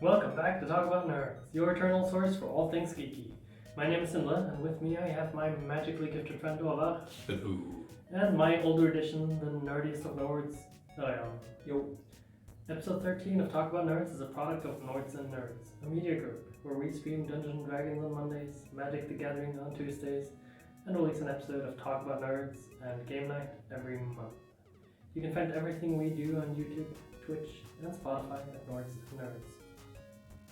Welcome back to Talk About Nerds, your eternal source for all things geeky. My name is Sindre, and with me I have my magically gifted friend Åvar. Hello. And my older edition, the nerdiest of Nords, Ørjan. Yo. Episode 13 of Talk About Nerds is a product of Nords and Nerds, a media group where we stream Dungeons & Dragons on Mondays, Magic the Gathering on Tuesdays, and release an episode of Talk About Nerds and Game Night every month. You can find everything we do on YouTube, Twitch, and Spotify at Nords and Nerds.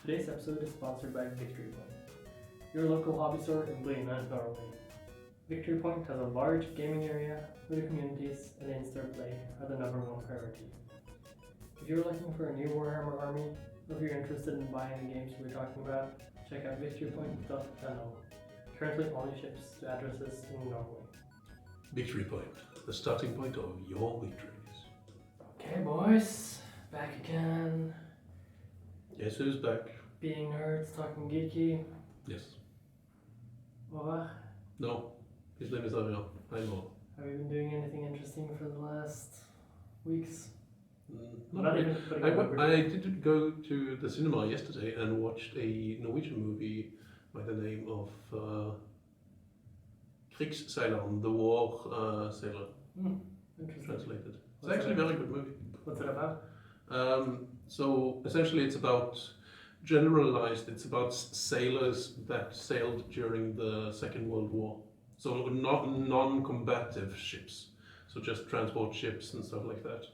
Today's episode is sponsored by Victory Point, your local hobby store in Bryne, Norway. Victory Point has a large gaming area where the communities and in-store play are the number one priority. If you're looking for a new Warhammer army, or if you're interested in buying the games we're talking about, check out victorypoint.no. Currently only ships to addresses in Norway. Victory Point, the starting point of your victories. Okay boys, back again. Yes, who's back? Being nerds, talking geeky. Yes. Åvar, No, his name is Ørjan. I know. have you been doing anything interesting for the last weeks? Not even really. putting up I did go to the cinema yesterday and watched a Norwegian movie by the name of Krigsseileren, the war sailor, Interesting. translated. It's What's actually a it? very good movie. What's it about? So essentially it's about, generalized, it's about sailors that sailed during the Second World War. So not non-combative ships, so just transport ships and stuff like that.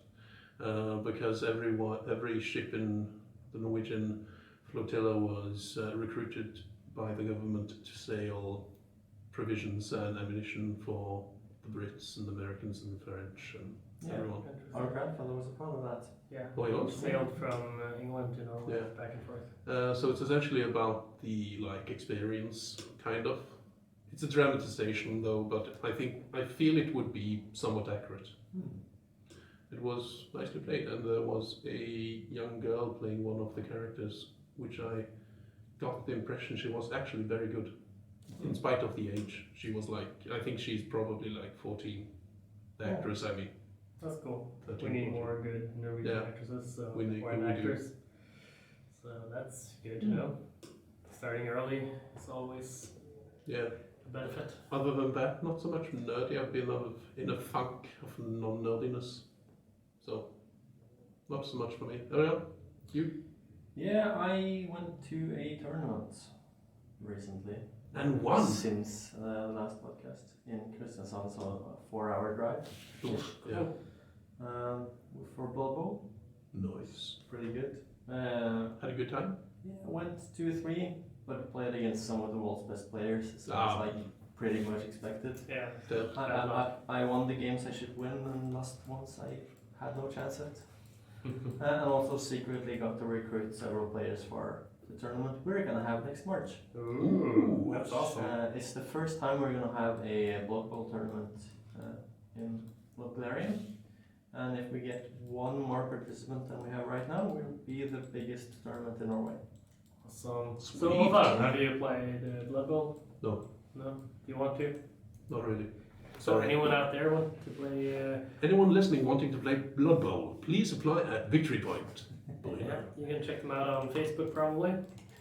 Because every ship in the Norwegian flotilla was recruited by the government to sail provisions and ammunition for the Brits and the Americans and the French and everyone. Our grandfather was a part of that. Yeah. Oh, he was? Sailed from England to Norway, Yeah. back and forth. So it's essentially about the experience, kind of. It's a dramatization though, but I feel it would be somewhat accurate. It was nicely played, and there was a young girl playing one of the characters, which I got the impression she was actually very good. In spite of the age, she was I think she's probably 14. The actress, I mean. That's cool. 13, We need 14. more good Norwegian Yeah. actresses, so We do. actors. So that's good to know. Starting early is always Yeah. a benefit. Other than that, not so much nerdy. I've been in a funk of non-nerdiness. So, not so much for me. Oh yeah? You? Yeah, I went to a tournament recently. And won? Since the last podcast in Kristiansand, so a 4-hour drive. Oof, yeah. For Blood Bowl. Nice. Pretty good. Had a good time? Yeah, went 2-3, but played against some of the world's best players, so Ah. it's pretty much expected. Yeah. I won the games I should win, and lost ones I had no chance at. And also secretly got to recruit several players for the tournament we're gonna have next March. Ooh, that's awesome. It's the first time we're gonna have a Blood Bowl tournament in local area. And if we get one more participant than we have right now, we'll be the biggest tournament in Norway. Awesome. Sweet. So, Åvar, have you played Blood Bowl? No. No? Do you want to? Not really. So, Sorry. anyone out there want to play? Anyone listening wanting to play Blood Bowl, please apply at Victory Point. Yeah, you can check them out on Facebook probably.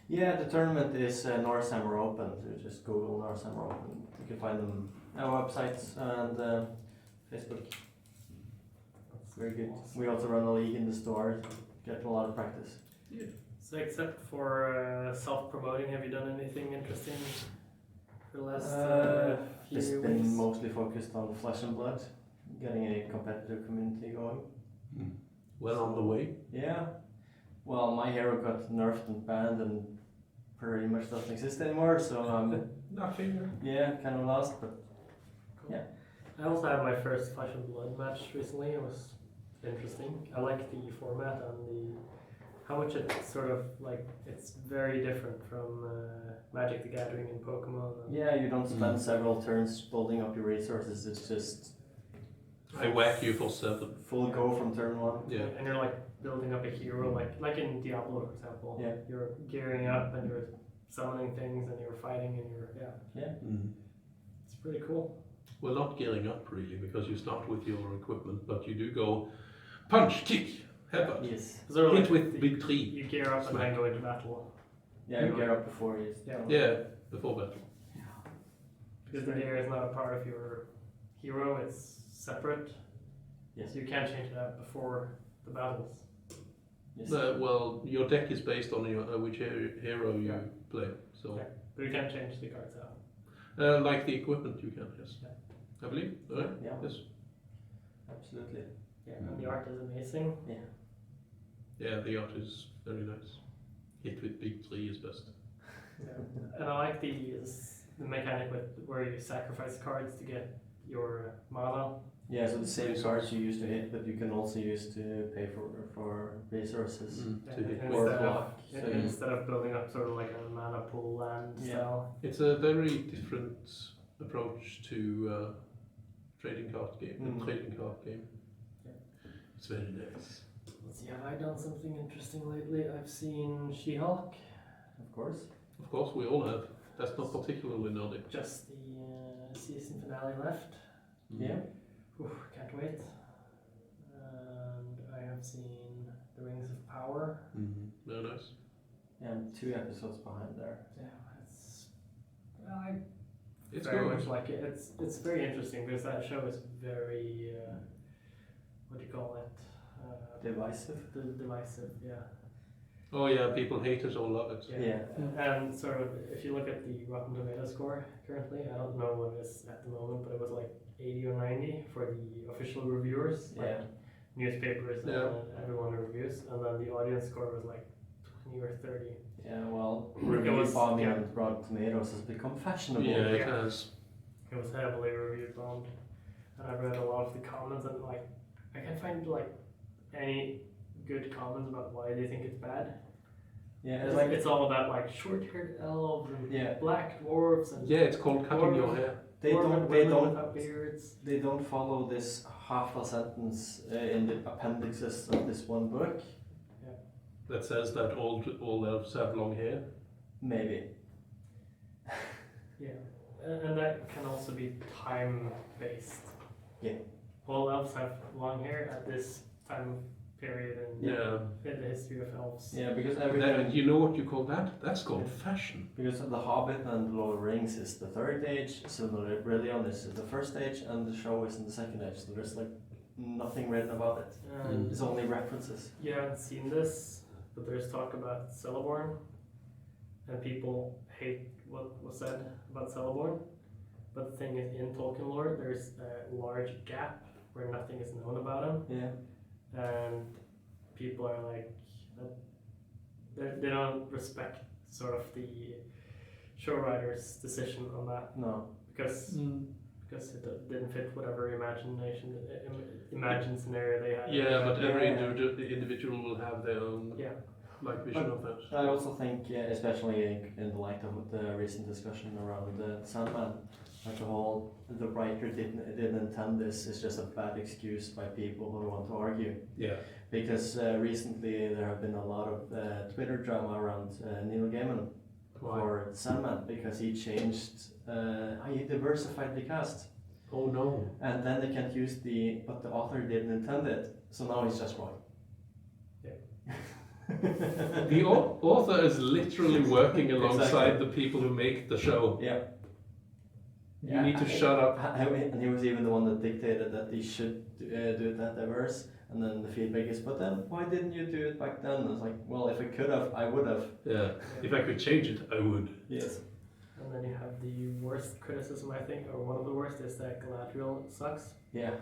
Yeah, the tournament is Norse Hammer Open, so just Google Norse Hammer Open. You can find them on our websites and Facebook. Very good. Awesome. We also run a league in the store, get a lot of practice. So, except for self-promoting, have you done anything interesting for the last It's few been weeks? mostly focused on Flesh and Blood, getting a competitive community going. Well on the way. Yeah. Well, my hero got nerfed and banned and pretty much doesn't exist anymore, so Nothing. yeah, kind of lost, but Cool. yeah. I also had my first Flesh and Blood match recently. It was interesting. I like the format and how much it's sort of it's very different from Magic the Gathering and Pokemon. And Yeah, you don't spend several turns building up your resources, it's just I whack you for 7. full go from turn 1. Yeah. And you're building up a hero, like in Diablo, for example. Yeah. You're gearing up and you're summoning things and you're fighting and it's pretty cool. Well, not gearing up really, because you start with your equipment, but you do go punch, kick, Headbutt. Yes. Sort of Hit like with big tree. you gear up and then go into battle. Yeah, you gear up before you. Yeah, before battle. Because the gear is not a part of your hero, it's separate. Yes. So you can't change it out before the battles. Yes. Well, your deck is based on your which hero you play. So, Yeah. But you can't change the cards out. like the equipment, you can. Yes, I believe. Right? Yeah. Yes. Absolutely. Yeah, and the art is amazing. Yeah. Yeah, the art is very nice. Hit with big tree is best. Yeah. And I like the mechanic with where you sacrifice cards to get your mana. Yeah, so the same cards you use to hit, but you can also use to pay for resources. To hit And Or with. block. So instead of building up sort of like a mana pool land style. It's a very different approach to trading card game. Trading card game. Yeah. It's very nice. Let's see, have I done something interesting lately? I've seen She-Hulk. Of course. Of course, we all have. That's not particularly Nordic. Just the season finale left. Yeah. Oof, can't wait. And I have seen The Rings of Power. Very nice. Yeah, and 2 episodes behind there. Yeah, it's It's very good. much like it. It's very interesting because that show is very what do you call it? Divisive. Divisive, yeah. Oh yeah, people hate it or love it. Yeah. And sort of, if you look at the Rotten Tomato score currently, I don't know what it is at the moment, but it was like 80 or 90 for the official reviewers, like newspapers and everyone who reviews, and then the audience score was like 20 or 30. Yeah, well, review bombing on Rotten Tomatoes has become fashionable. Yeah, it has. It was heavily review bombed, and I read a lot of the comments, and like, I can't find like any good comments about why they think it's bad. Yeah, It's all about like short-haired elves and black dwarves and it's called cutting your hair. They don't without beards. They don't follow this half a sentence in the appendixes of this one book. That says that all elves have long hair. Maybe. Yeah, and that can also be time-based. Yeah. All elves have long hair at this time period in the history of elves. Yeah, because You know what you call that? That's called fashion. Because The Hobbit and The Lord of the Rings is the third age, Silmarillion is the first age, and the show is in the second age. So there's like nothing written about it. It's only references. You haven't seen this, but there's talk about Celeborn, and people hate what was said about Celeborn. But the thing is, in Tolkien lore, there's a large gap where nothing is known about him. Yeah. And people are like, they don't respect sort of the show writer's decision on that. No. Because it didn't fit whatever imagined scenario they had. Yeah, but every individual will have their own vision of that. I also think, especially in the light of the recent discussion around the Sandman, like the writer didn't intend this. It's just a bad excuse by people who want to argue. Yeah. Because recently there have been a lot of Twitter drama around Neil Gaiman for Sandman because he changed, he diversified the cast. Oh no. And then they can't use but the author didn't intend it. So now he's just wrong. Yeah. The author is literally working alongside the people who make the show. Yeah. You need to shut up. And he was even the one that dictated that they should do that diverse. And then the feedback is, but then why didn't you do it back then? And it's like, well, if I could have, I would have. Yeah. If I could change it, I would. Yes. And then you have the worst criticism, I think, or one of the worst, is that Galadriel sucks. Yeah.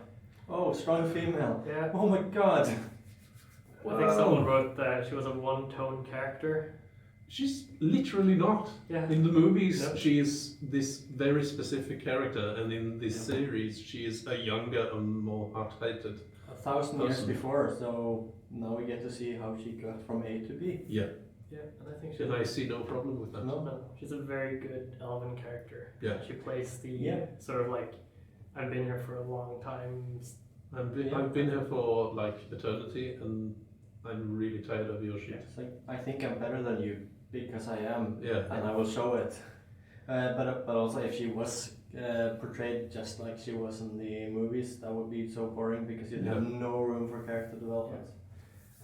Oh, strong female. Yeah. Oh my god. I think someone wrote that she was a one-tone character. She's literally not. Yeah. In the movies, she is this very specific character, and in this series, she is a younger and more hard-headed 1,000 years before, so now we get to see how she got from A to B. Yeah. Yeah, and I think And I see no problem with that. No, she's a very good elven character. Yeah. She plays the sort of like, I've been here for a long time. I've been here for like eternity, and I'm really tired of your shit. It's like, I think I'm better than you because I am, Yeah. and I will show it. But also, if she was portrayed just like she was in the movies, that would be so boring because you'd have no room for character development.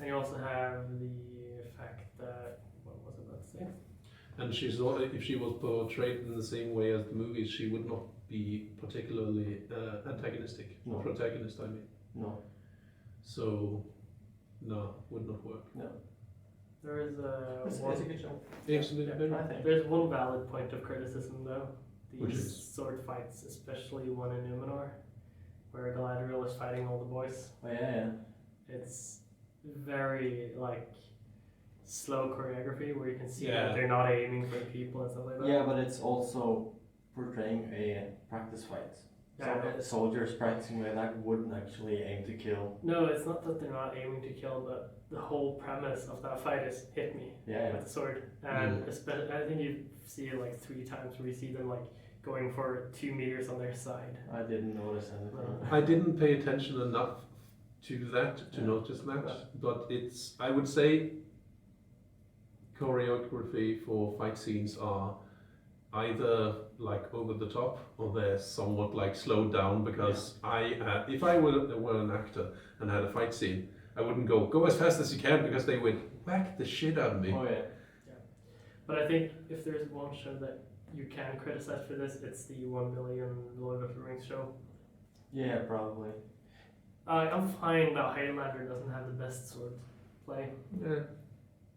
And you also have the fact that, what was I about to say? And if she was portrayed in the same way as the movies, she would not be particularly antagonistic. No. Protagonist, I mean. No. So, no, would not work. No. There is It's one, a good show. Absolutely. I think. there's one valid point of criticism though. Which These is? sword fights, especially one in Numenor, where Galadriel is fighting all the boys. Oh yeah. It's very like slow choreography where you can see Yeah. that they're not aiming for people and stuff like that. Yeah, but it's also portraying a practice fight. Yeah, So soldiers practicing like that wouldn't actually aim to kill. no, it's not that they're not aiming to kill, but the whole premise of that fight is hit me Yeah. with the sword. And especially, I think you see it like 3 times where you see them like going for 2 meters on their side. I didn't notice anything. I didn't pay attention enough to that to Yeah. notice that, but it's, I would say, choreography for fight scenes are either like over the top or they're somewhat like slowed down, because if I were an actor and had a fight scene, I wouldn't go as fast as you can, because they would whack the shit out of me. Oh yeah. But I think if there's one show that you can criticize for this, it's the 1 million Lord of the Rings show. Yeah, probably. I'm fine that Highlander doesn't have the best sword play, Yeah.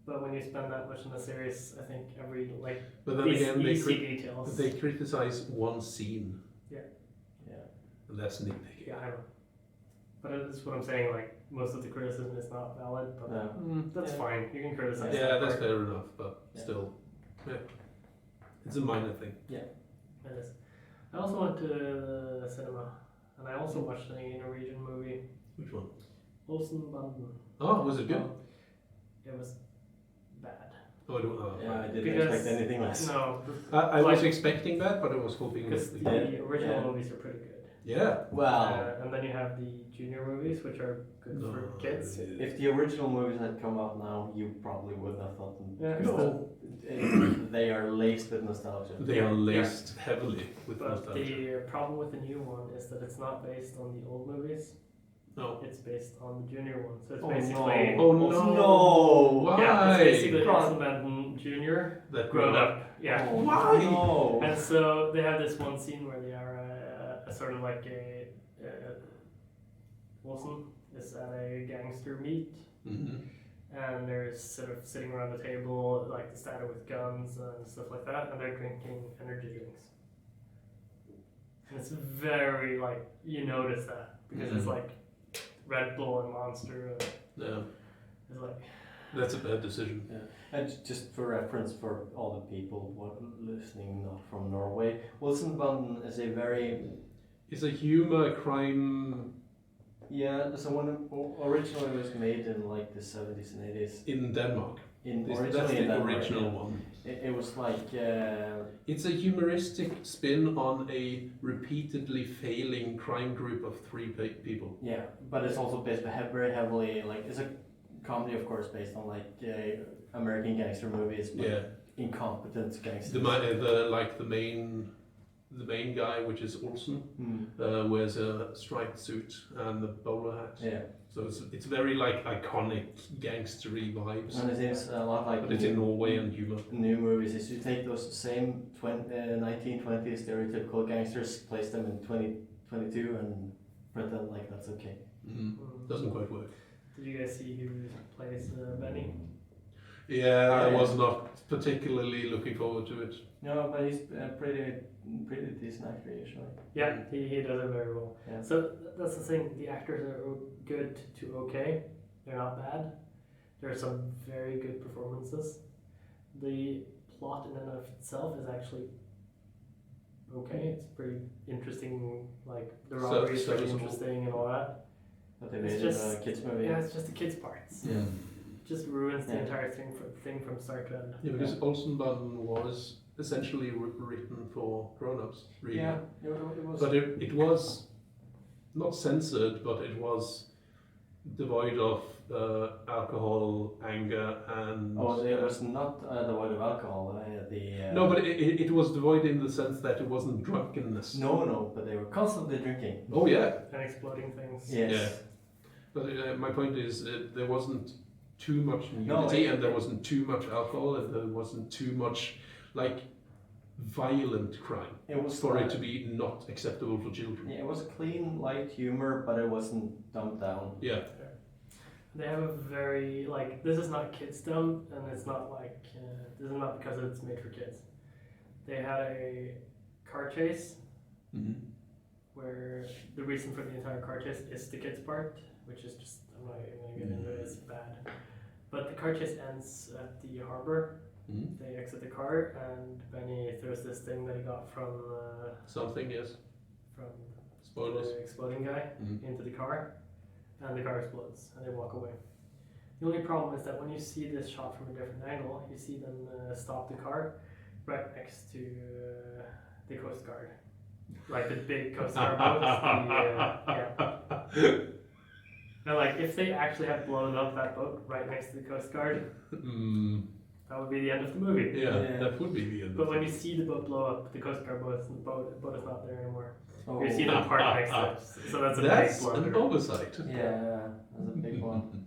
but when you spend that much in a series, I think every like But then these again, easy details. they criticize one scene, Yeah. and that's nitpicking. Yeah, I know. But it's what I'm saying. Like most of the criticism is not valid, but No. that's Yeah. fine. You can criticize. Yeah, that that's part. fair enough, but Yeah. still, yeah, it's a minor thing. It is. I also went to the cinema, and I also watched a Norwegian movie, Which one? Olsenbanden. Oh, was it good? It was bad. Oh, I don't know. Yeah, I didn't Because- expect anything less. No, I was Like- expecting that, but I was hoping because that. the original Yeah. movies are pretty good. Yeah. Well, And then you have the junior movies, which are good for kids. if the original movies had come out now, you probably wouldn't have thought them. Yeah. because they are laced with nostalgia. They are laced heavily with But nostalgia. the problem with the new one is that it's not based on the old movies. No. It's based on the junior one. So it's Oh, basically Oh no. no! Why? yeah, it's basically God. Olsenbanden Junior That grown up. Yeah. Oh, Why? No. And so they have this one scene where they are a sort of like Wilson is at a gangster meet, Mhm. and they're sort of sitting around the table, like the standard with guns and stuff like that, and they're drinking energy drinks. And it's very like you notice that because it's Mhm. like Red Bull and Monster, and Yeah, it's like that's a bad decision. And just for reference for all the people listening not from Norway, Olsenbanden is a very It's a humor crime so when it originally was made in like the 70s and 80s. in Denmark. That's Originally in the Denmark, original yeah. one. It was like It's a humoristic spin on a repeatedly failing crime group of 3 people. but it's also based very heavily like it's a comedy, of course, based on like American gangster movies, but Yeah, incompetent gangsters. the main guy, which is Olsen, Hmm. wears a striped suit and a bowler hat. Yeah, So it's very like iconic gangstery vibes, and it is a lot like but it's in Norway and humor. new movies. Is you take those same 1920s stereotypical gangsters, place them in 2022, and pretend like that's okay. Doesn't quite work. Did you guys see who plays Benny? Yeah, I Yeah. was not particularly looking forward to it. No, but he's pretty decent actor usually. Yeah, he does it very well. Yeah. So that's the thing. The actors are good to okay. They're not bad. There are some very good performances. The plot in and of itself is actually okay. It's pretty interesting. Like the So- robbery is pretty serviceable. interesting and all that. But they It's made it just- a kids movie. Yeah, it's just the kids' parts. Yeah. Just ruins the Yeah. entire thing from start to end. Yeah, because Olsenbanden was essentially written for grown-ups, really. Yeah, it was. But it was not censored, but it was devoid of alcohol, anger, and... it was not devoid of alcohol. No, but it was devoid in the sense that it wasn't drunkenness. No, but they were constantly drinking. Oh, yeah. And exploding things. Yes. Yeah. But my point is, there wasn't too much nudity and there wasn't too much alcohol and there wasn't too much like violent crime It was for it to be not acceptable for children. Yeah, it was clean, light humor, but it wasn't dumbed down. Yeah. They have a very, like, this is not kids dumb, and it's not like, this is not because it's made for kids. They had a car chase where the reason for the entire car chase is the kids part, which is just, I'm not even going to get into it, it's bad. But the car chase ends at the harbor. They exit the car, and Benny throws this thing that he got from Something, yes. From Spoilers. the exploding guy into the car, and the car explodes, and they walk away. The only problem is that when you see this shot from a different angle, you see them stop the car right next to the Coast Guard. Like the big Coast Guard boats. And like, if they actually had blown up that boat right next to the Coast Guard, that would be the end of the movie. Yeah, that would be the end. But when you see the boat blow up, the Coast Guard boat is not there anymore. Oh. You see them parked next to it. So that's a That's big blunder. an oversight. Yeah, that's a big one.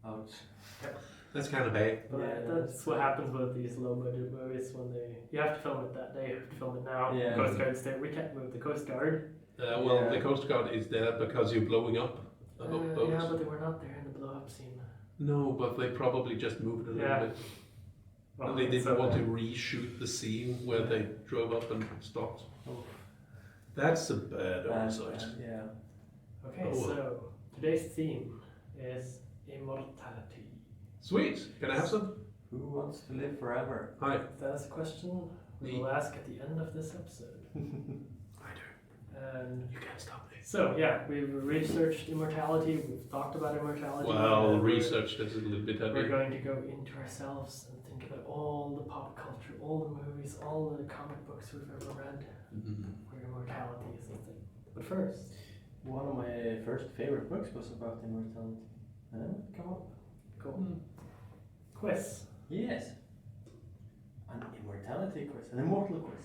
Ouch. That's kind of bad. But that's what happens with these low budget movies when you have to film it that day, you have to film it now. Yeah. The Coast Guard's there. We can't move the Coast Guard. The Coast Guard is there because you're blowing up boats. Yeah, but they were not there in the blow up scene. No, but they probably just moved it a little bit. Well, And they didn't want to reshoot the scene where they drove up and stopped. Oh. That's a bad oversight. Yeah. Okay, so today's theme is immortality. Sweet. Can I have some? Who wants to live forever? Hi. That's a question we will ask at the end of this episode. I do. And You can't stop me. so yeah, we've researched immortality. We've talked about immortality. Well, and research is a little bit We're heavy. going to go into ourselves and think about all the pop culture, all the movies, all the comic books we've ever read, where immortality is a thing. But first, One of my first favorite books was about immortality. Come on. cool. Quiz. Yes. An immortality quiz. An immortal quiz.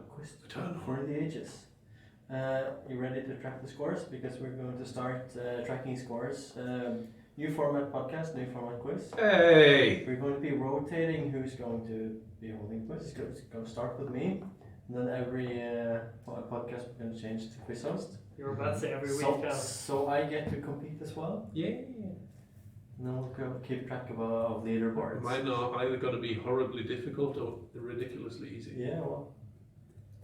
Quiz Eternal. for the ages. You ready to track the scores? Because we're going to start tracking scores. New format podcast, new format quiz. Hey! We're going to be rotating who's going to be holding quiz. It's going to start with me. And then every podcast we're going to change to quiz host. You were about to say every week now. So I get to compete as well. Yeah. And then we'll keep track of leaderboards. Mine are either going to be horribly difficult or ridiculously easy. Yeah, well.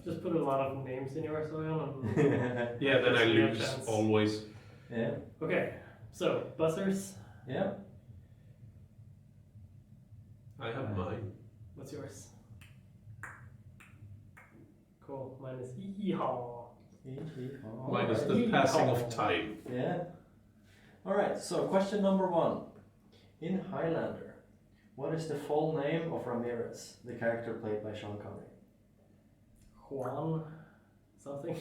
Just put a lot of names in yours, Ørjan. Yeah, then I There's no lose chance. always. Yeah. Okay, so buzzers. Yeah. I have mine. What's yours? Cool. Mine is yeehaw. Mine is the passing of time. Yeah. Alright, so question number 1. In Highlander, what is the full name of Ramirez, the character played by Sean Connery? Juan something.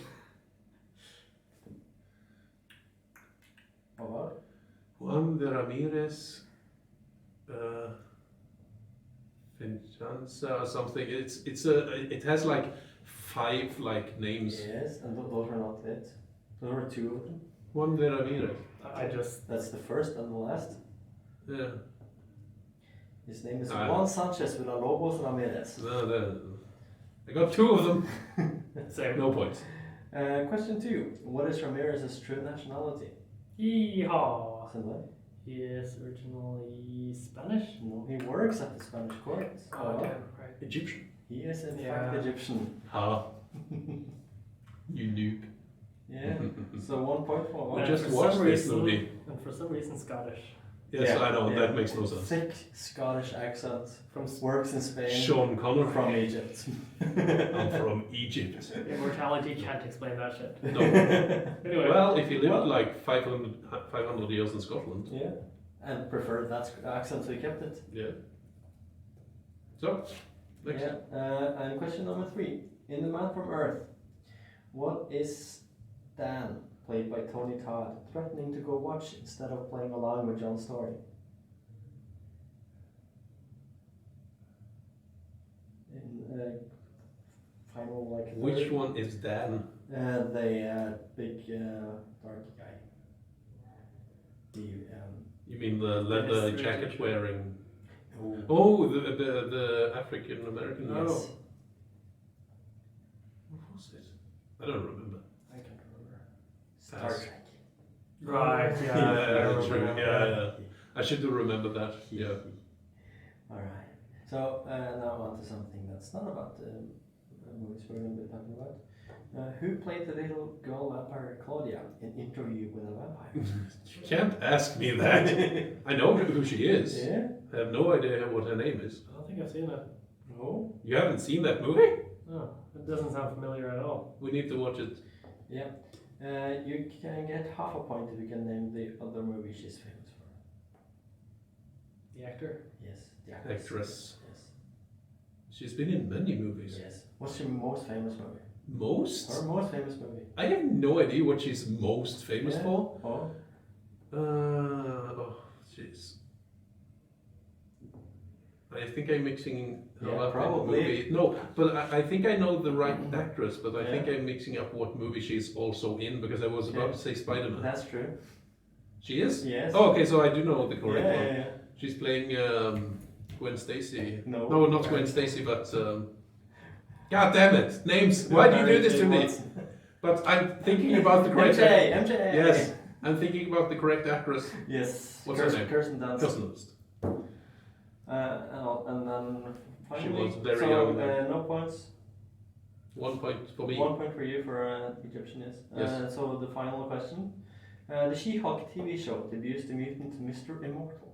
Åvar? Juan de Ramirez, Vincenza or something. It has like 5 like names. Yes, and those were not it. There were 2 of them. Juan de Ramirez. That's the first and the last. Yeah. His name is Ah. Juan Sanchez Villalobos Ramirez. No, I got 2 of them. Same. No points. Question 2. What is Ramirez's true nationality? Yeehaw. Sindre? He is originally Spanish. No, he works at the Spanish court. Oh, damn, right. Egyptian. He is in Yeah. fact Egyptian. Ha. You noob. Yeah. So 1 point for We And Åvar. just for watched some this reason- movie. And for some reason, Scottish. Yes, Yeah, I know, yeah. that makes no sense. Thick Scottish accent. From Works in Spain. Sean Connery. From Egypt. I'm from Egypt. Immortality can't explain that shit. No. Anyway, Well, if you lived Well- like 500 years in Scotland. Yeah. And preferred that accent, so he kept it. Yeah. So, next. Yeah. And question number 3. In The Man from Earth, what is Dan, played by Tony Todd, threatening to go watch instead of playing along with John's story? In final like. Which one is Dan? The big dark guy. The You mean the leather Yes, jacket Richard. wearing? Oh. Oh, the African American. Oh. Yes. What was it? I don't remember. I can't remember. Star Pass. Trek. Right, yeah. Yeah, I remember true. now. Yeah. I should have remembered that. Yeah. Alright. So now on to something that's not about the movies we're going to be talking about. Who played the little girl vampire Claudia in Interview with a Vampire? You can't ask me that. I know who she is. Yeah? I have no idea what her name is. I don't think I've seen it. No? You haven't seen that movie? No, it doesn't sound familiar at all. We need to watch it. Yeah. You can get half a point if you can name the other movie she's famous for. The actor? Yes. The Actress. Yes. She's been in many movies. Yes. What's your most famous movie? Most? Her most famous movie? I have no idea what she's most famous Yeah. for. Oh. Oh, jeez. I think I'm mixing her Yeah, up probably. in the movie. No, but I think I know the right actress, but I think Yeah. I'm mixing up what movie she's also in because I was about Okay. to say Spider-Man. That's true. She is? Yes. Oh, okay, so I do know the correct yeah, one. yeah, yeah. She's playing Gwen Stacy. No. No, not Gwen Stacy, but God damn it! Names. Why do you do this to me? But I'm thinking about the correct. MJ. Yes, I'm thinking about the correct actress. Yes. What's her name? Kirsten Dunst. Kirsten Dunst. And then finally, was very so, young then. no points. 1 point for me. 1 point for you for Egyptian, yes. Yes. So the final question. The She-Hulk TV show debuts the mutant Mr. Immortal.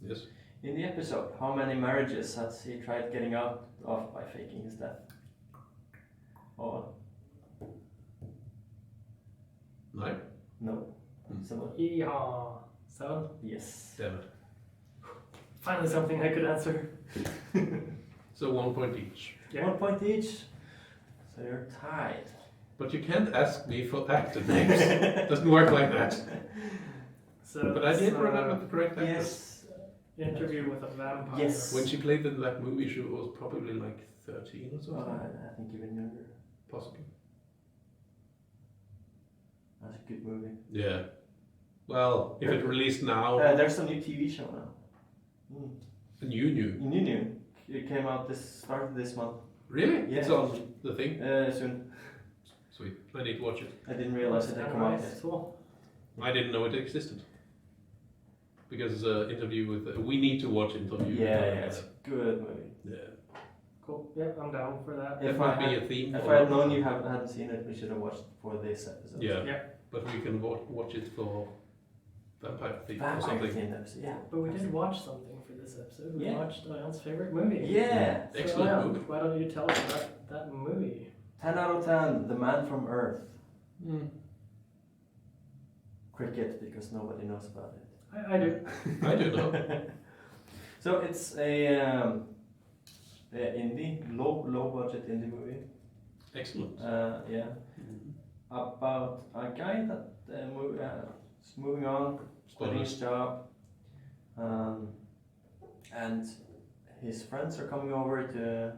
Yes. In the episode, how many marriages has he tried getting out of by faking his death? Oh, 9. no. Hmm. Similar? Yeehaw. 7? Yes. Damn it. Finally something I could answer. So 1 point each. Yeah. 1 point each. So you're tied. But you can't ask me for actor names. Doesn't work like that. So But I did it's, remember the correct actress. Yes. Interview with a Vampire. Yes. When she played in that movie, she was probably like 13 or something. I think even younger. Possibly. That's a good movie. Yeah. Well, if it released now, There's a new TV show now. and you knew. You knew. It came out started this month. Really? Yeah. It's on the thing? Soon. Sweet. I need to watch it. I didn't realize it had come out yet. Cool. I didn't know it existed. Because interview with... we need to watch interview. Yeah, it's a good movie. Yeah. Cool. Yep, I'm down for that. That If might I be had- a theme. If for I had it. known you hadn't seen it, we should have watched for this episode. Yeah. Yeah. But we can watch it for vampire theme or Vampire something. themed episode, yeah. But we did watch something for this episode. We Yeah. watched Ørjan's favorite movie. Yeah! So, Excellent Ørjan, movie. why don't you tell us about that movie? 10 out of 10, The Man from Earth. Mm. Cricket, because nobody knows about it. I do. I do know. So it's a indie, low budget indie movie. Excellent. Yeah. Mhm. About a guy that is moving on, quitting his job, and his friends are coming over to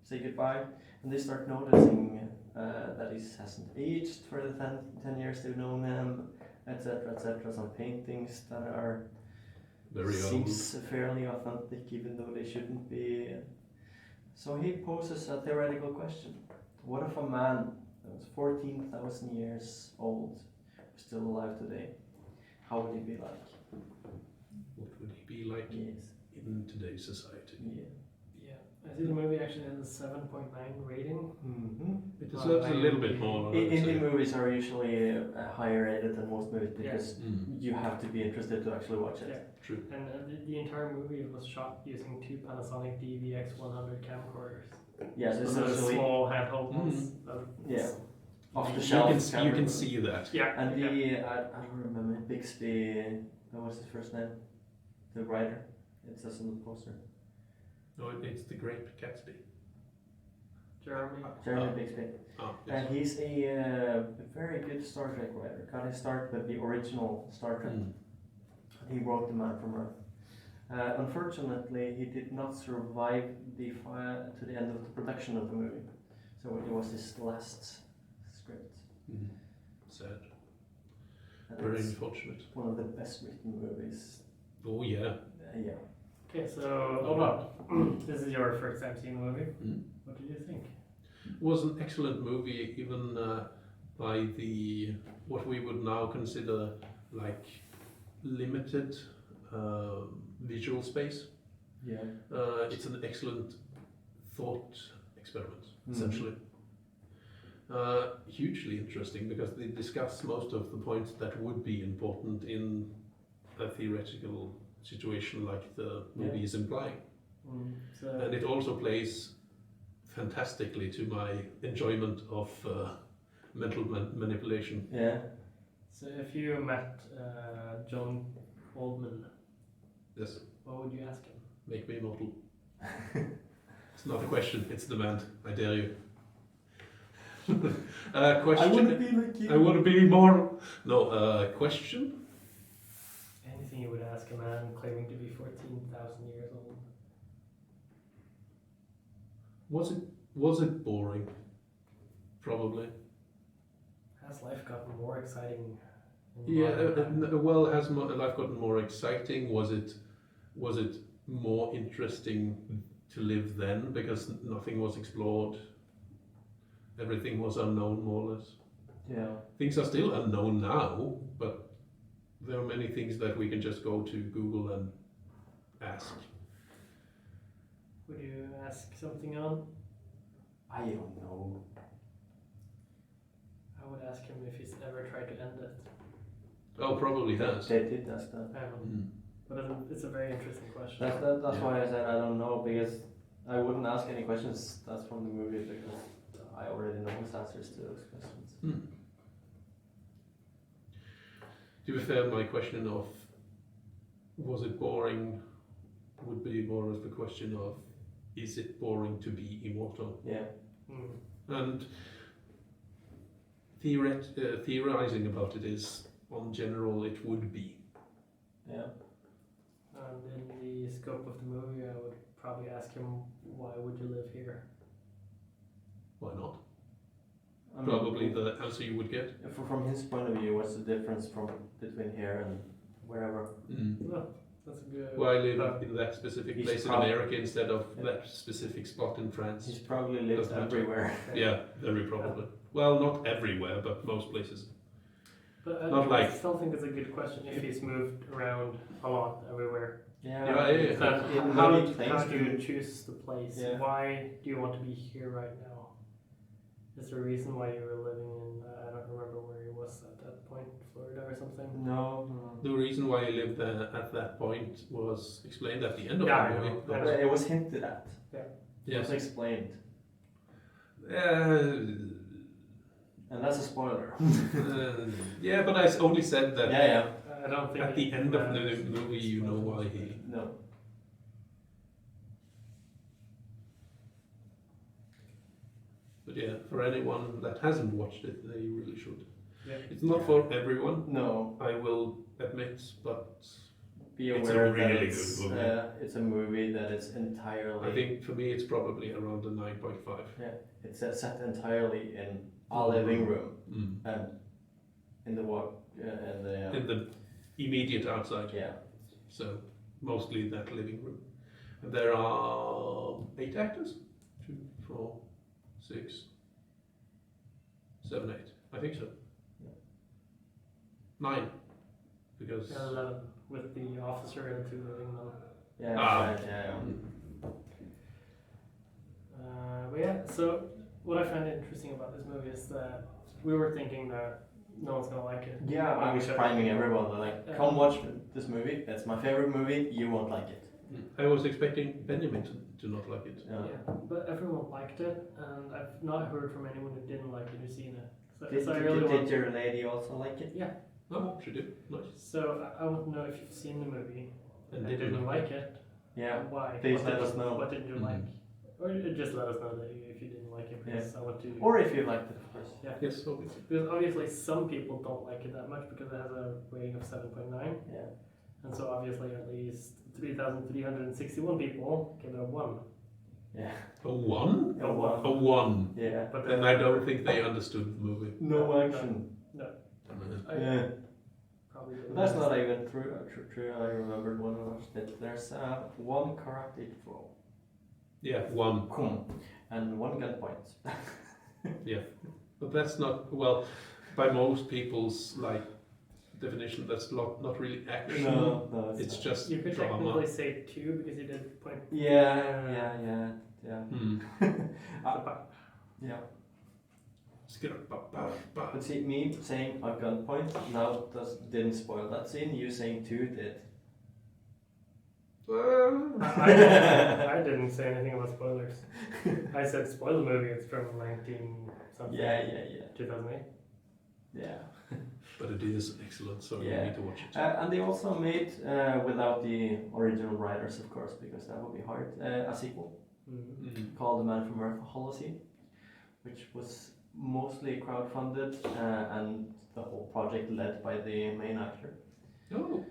say goodbye, and they start noticing that he hasn't aged for the 10 years they've known him, etc., etc. Some paintings that are Very old. seems fairly authentic, even though they shouldn't be. So he poses a theoretical question: what if a man that was 14,000 years old was still alive today? How would he be like? What would he be like Yes. in today's society? Yeah. Yeah. I see the movie actually has a 7.9 rating. Mm-hmm. It deserves a little bit more. I would Indie say. movies are usually higher rated than most movies because Mm. you have to be interested to actually watch it. Yeah. True. And the entire movie was shot using 2 Panasonic DVX100 camcorders. Yes, it's Those actually. small handheld ones. Yeah. Off the You shelf. can see that. Yeah. And yeah. I don't remember Bixby. What was his first name? The writer. It says on the poster. No, it's the Great Gatsby. Jeremy. Jeremy Oh. Bixby. Oh, And yes. he's a very good Star Trek writer. Got his start with the original Star Trek. Mm. He wrote The Man from Earth. Unfortunately, he did not survive to the end of the production of the movie. So it was his last script. Mm. Sad. And Very it's unfortunate. one of the best written movies. Oh yeah. Yeah. Okay, so Åvar, this is your first time seeing the movie. Mm. What did you think? It was an excellent movie, even by the what we would now consider like limited visual space. Yeah. It's an excellent thought experiment, Mhm. essentially. Hugely interesting because they discuss most of the points that would be important in a theoretical situation like the movie is implying. So, And it also plays fantastically to my enjoyment of mental manipulation. Yeah. so if you met John Oldman, Yes, what would you ask him? make me immortal. It's not a question, it's a demand. I dare you. Question. I want to be like you. I want to be immortal. No, question. Anything you would ask a man claiming to be 14,000 years old. Was it boring? Probably. Has life gotten more exciting? Yeah. Well, has life gotten more exciting? Was it more interesting to live then because nothing was explored? Everything was unknown, more or less. Yeah. Things are still unknown now, but there are many things that we can just go to Google and ask. Would you ask something on? I don't know. I would ask him if he's ever tried to end it. Oh, probably has. They did ask that. I don't know. Mm. But it's a very interesting question. That's Yeah. why I said I don't know, because I wouldn't ask any questions that's from the movie because I already know his answers to those questions. Hmm. To be fair, my question of was it boring would be more of the question of is it boring to be immortal? Yeah. Mm. And theorizing about it is, on general, it would be. Yeah. And in the scope of the movie, I would probably ask him, why would you live here? Why not? I mean, Probably the answer you would get. From his point of view, what's the difference between here and wherever? No, that's a good... Why live in that specific He's place in prob- America instead of Yeah. that specific spot in France? He's probably lived Doesn't matter. everywhere. Yeah, very probably. Well, not everywhere, but most places. But I Not like- still think it's a good question if he's moved around a lot everywhere. Yeah. So In how many do places you to- choose the place? Yeah. Why do you want to be here right now? Is there a reason why you were living in, I don't remember where he was at that point, Florida or something? No. The reason why he lived there at that point was explained at the end of Yeah, I the know. movie. I But it was hinted at. It Yes. was explained. And that's a spoiler. Yeah, but I only said that Yeah. I don't think at the it end of the matters. movie you know why he... No. But yeah, for anyone that hasn't watched it, they really should. Yeah. It's not for everyone, No. I will admit, but Be It's a aware really that good it's, movie. it's a movie that is entirely. I think for me it's probably around a 9.5. It's set entirely in a living room and in the walk and the. In the immediate outside. Yeah. So mostly that living room. And there are 8 actors? 2, 4, 6, 7, 8. I think so. Yeah. 9. Because 11 with the officer and 2 living men. Yeah. Ah. Right, yeah. But yeah, so what I find interesting about this movie is that we were thinking that no one's gonna like it. Yeah, I was priming everyone like, come watch this movie. It's my favorite movie. You won't like it. I was expecting Benjamin to not like it. Yeah, but everyone liked it, and I've not heard from anyone who didn't like it who's seen it. So, Did, so I really want. did your lady also like it? Yeah. Oh, she did. Nice. So I want to know if you've seen the movie And and didn't like it. Yeah. Why? Please What let did us you- know. What didn't you Mhm. like? Or just let us know that if you didn't like it, because I want to. Or if you liked it, of course. Yeah. Yes, obviously. Because obviously some people don't like it that much because it has a rating of 7.9. Yeah. And so obviously at least 3,361 people gave it a 1. Yeah. A 1? A 1. A 1. Yeah. But And I don't think they understood the movie. No action. No. Uh, I- Yeah. probably. But that's not even true. I remembered one of it. There's one karate throw. Yeah, one. And one gunpoint. Yeah, but that's not, well, by most people's definition, that's not really action. No, it's not. just You could drama. technically say 2 because you did point. Yeah. Yeah. But see, me saying a gunpoint now didn't spoil that scene. You saying 2 did. I didn't say anything about spoilers. I said spoil the movie. It's from 19 something. Yeah. 2008. Yeah. But it is excellent, so you need to watch it. And they also made, without the original writers, of course, because that would be hard, a sequel called The Man from Earth Holocene, which was mostly crowdfunded and the whole project led by the main actor. Oh.